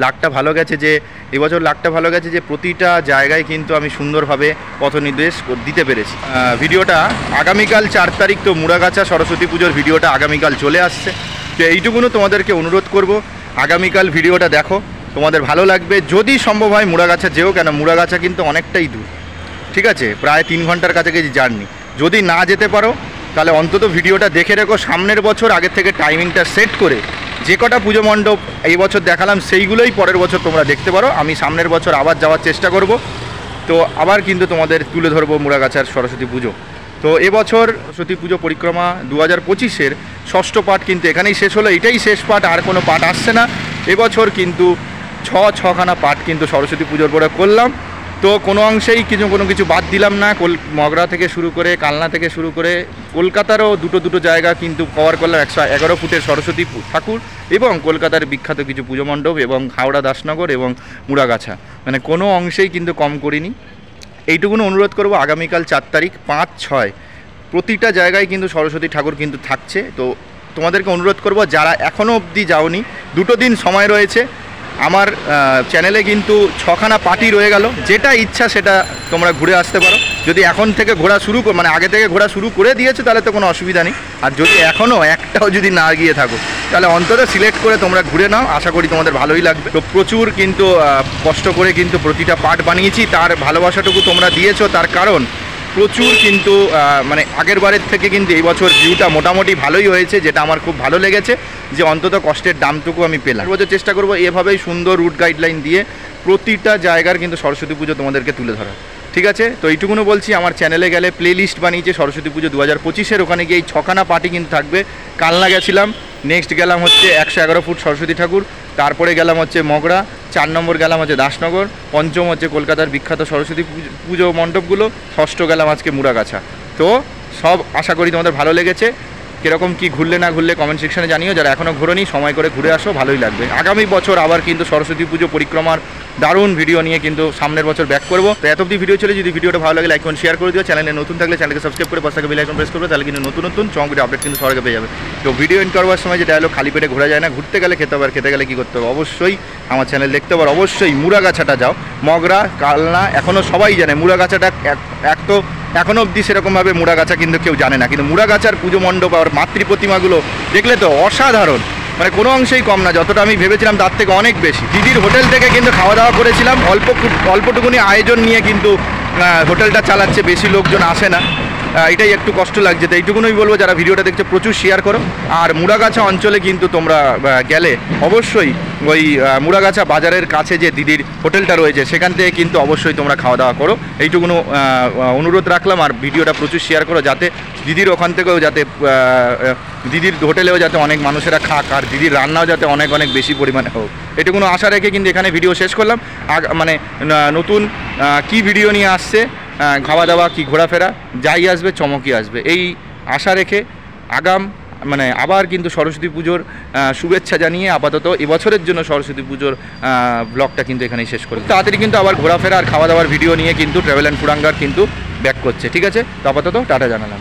লাকটা ভালো গেছে যে প্রতিটা জায়গায় কিন্তু আমি সুন্দরভাবে পথ নির্দেশ দিতে পেরেছি। ভিডিওটা আগামীকাল 4 তারিখ, তো মুড়াগাছা সরস্বতী পুজোর ভিডিওটা আগামীকাল চলে আসছে। তো এইটুকুনও তোমাদেরকে অনুরোধ করব, আগামীকাল ভিডিওটা দেখো, তোমাদের ভালো লাগবে। যদি সম্ভব হয় মুড়াগাছা যেও, কেন মুড়াগাছা কিন্তু অনেকটাই দূর, ঠিক আছে, প্রায় 3 ঘন্টার কাছাকাছি জার্নি। যদি না যেতে পারো তাহলে অন্তত ভিডিওটা দেখে রেখো। সামনের বছর আগের থেকে টাইমিংটা সেট করে যে কটা পুজো মণ্ডপ এই বছর দেখালাম সেইগুলোই পরের বছর তোমরা দেখতে পারো। আমি সামনের বছর আবার যাওয়ার চেষ্টা করব, তো আবার কিন্তু তোমাদের তুলে ধরবো মুড়াগাছার সরস্বতী পুজো। তো এবছর সরস্বতী পুজো পরিক্রমা 2025-এর 6ষ্ঠ পাঠ কিন্তু এখানেই শেষ হলো। এটাই শেষ পাঠ, আর কোনো পাঠ আসছে না। এবছর কিন্তু 6খানা পাঠ কিন্তু সরস্বতী পুজোর পরে করলাম। তো কোনো অংশেই কোনো কিছু বাদ দিলাম না। মগরা থেকে শুরু করে কালনা থেকে শুরু করে কলকাতারও দুটো জায়গা কিন্তু কভার করলাম। 111 ফুটের সরস্বতী ঠাকুর এবং কলকাতার বিখ্যাত কিছু পুজো মণ্ডপ এবং হাওড়া দাসনগর এবং মুড়াগাছা, মানে কোনো অংশেই কিন্তু কম করিনি। এইটুকুনো অনুরোধ করব, আগামীকাল 4 তারিখ 5, 6 প্রতিটা জায়গায় কিন্তু সরস্বতী ঠাকুর কিন্তু থাকছে। তো তোমাদেরকে অনুরোধ করব, যারা এখনও অবধি যাওনি, 2 দিন সময় রয়েছে। আমার চ্যানেলে কিন্তু 6খানা পার্টি রয়ে গেল, যেটা ইচ্ছা সেটা তোমরা ঘুরে আসতে পারো। যদি এখন থেকে ঘোরা শুরু মানে আগে থেকে ঘোরা শুরু করে দিয়েছো তাহলে তো কোনো অসুবিধা নেই। আর যদি এখনও একটাও যদি না গিয়ে থাকো তাহলে অন্তত সিলেক্ট করে তোমরা ঘুরে নাও, আশা করি তোমাদের ভালোই লাগবে। তো প্রচুর কিন্তু কষ্ট করে কিন্তু প্রতিটা পার্ট বানিয়েছি, তার ভালোবাসাটুকু তোমরা দিয়েছো। তার কারণ প্রচুর কিন্তু মানে আগের বারের থেকে কিন্তু এই বছর ভিউটা মোটামুটি ভালোই হয়েছে, যেটা আমার খুব ভালো লেগেছে, যে অন্তত কষ্টের দামটুকু আমি পেলাম। এবছর চেষ্টা করবো এভাবেই সুন্দর রুট গাইডলাইন দিয়ে প্রতিটা জায়গার কিন্তু সরস্বতী পুজো তোমাদেরকে তুলে ধরা, ঠিক আছে। তো এইটুকুনো বলছি, আমার চ্যানেলে গেলে প্লে লিস্ট বানিয়েছে সরস্বতী পুজো 2025-এর, ওখানে গিয়ে এই 6খানা পার্টি কিন্তু থাকবে। কালনা গেছিলাম, নেক্সট গেলাম হচ্ছে 111 ফুট সরস্বতী ঠাকুর, তারপরে গেলাম হচ্ছে মগরা, 4 নম্বর গেলাম হচ্ছে দাসনগর, 5ম হচ্ছে কলকাতার বিখ্যাত সরস্বতী পুজো মণ্ডপগুলো, 6ষ্ঠ গেলাম আজকে মুড়াগাছা। তো সব আশা করি তোমাদের ভালো লেগেছে। কীরকম কী ঘুরলে না ঘুরলে কমেন্ট সেকশনে জানিও। যারা এখনও ঘোরোনি সময় করে ঘুরে আসো, ভালোই লাগবে। আগামী বছর আবার কিন্তু সরস্বতী পুজো পরিক্রমার দারুণ ভিডিও নিয়ে কিন্তু সামনের বছর ব্যাক করবো। তো এত অবধি ভিডিও চলে, যদি ভিডিওটা ভালো লাগে লাইক করুন, শেয়ার করে দিও। চ্যানেলে নতুন থাকলে চ্যানেলকে সাবস্ক্রাইব করে পাশে বেল আইকন প্রেস করবে, তাহলে কিন্তু নতুন চমক ভিডিও আপডেট কিন্তু সবাইকে পেয়ে যাবে। তো ভিডিও এন্ড করবার সময় যে ডায়লগ, খালি পেটে ঘোরা যায় না, ঘুরতে গেলে খেতে হবে, আর খেতে গেলে কী করতে হবে, অবশ্যই আমার চ্যানেল দেখতে হবে। অবশ্যই মুড়াগাছাটা যাও, মগরা কালনা এখনও সবাই জানে। মুড়াগাছাটা এক তো এখনও অবধি সেরকমভাবে মুড়াগাছা কিন্তু কেউ জানে না, কিন্তু মুড়াগাছার পুজো মণ্ডপ আর মাতৃ প্রতিমাগুলো দেখলে তো অসাধারণ, মানে কোনো অংশেই কম না। যতটা আমি ভেবেছিলাম তার থেকে অনেক বেশি। দিদির হোটেল থেকে কিন্তু খাওয়া দাওয়া করেছিলাম, অল্পটুকুনি আয়োজন নিয়ে কিন্তু হোটেলটা চালাচ্ছে, বেশি লোকজন আসে না, এটাই একটু কষ্ট লাগছে। তো এইটুকুনই বলবো, যারা ভিডিওটা দেখছো প্রচুর শেয়ার করো। আর মুড়াগাছা অঞ্চলে কিন্তু তোমরা গেলে অবশ্যই ওই মুড়াগাছা বাজারের কাছে যে দিদির হোটেলটা রয়েছে সেখান থেকে কিন্তু অবশ্যই তোমরা খাওয়া দাওয়া করো, এইটুকুনো অনুরোধ রাখলাম। আর ভিডিওটা প্রচুর শেয়ার করো, যাতে দিদির ওখান থেকেও যাতে দিদির হোটেলেও যাতে অনেক মানুষেরা খাক, আর দিদির রান্নাও যাতে অনেক বেশি পরিমাণে হোক, এটুকুনো আশা রেখে কিন্তু এখানে ভিডিও শেষ করলাম। মানে নতুন কি ভিডিও নিয়ে আসছে, খাওয়া দাওয়া কি ঘোরাফেরা যাই আসবে, চমকই আসবে, এই আশা রেখে আবার কিন্তু সরস্বতী পুজোর শুভেচ্ছা জানিয়ে আপাতত এবছরের জন্য সরস্বতী পুজোর ব্লগটা কিন্তু এখানেই শেষ করি। তাড়াতাড়ি কিন্তু আবার ঘোরাফেরা আর খাওয়া দাওয়ার ভিডিও নিয়ে কিন্তু ট্রাভেল অ্যান্ড ফুডাঙ্গার কিন্তু ব্যাক করছে, ঠিক আছে। তো আপাতত টাটা জানালাম।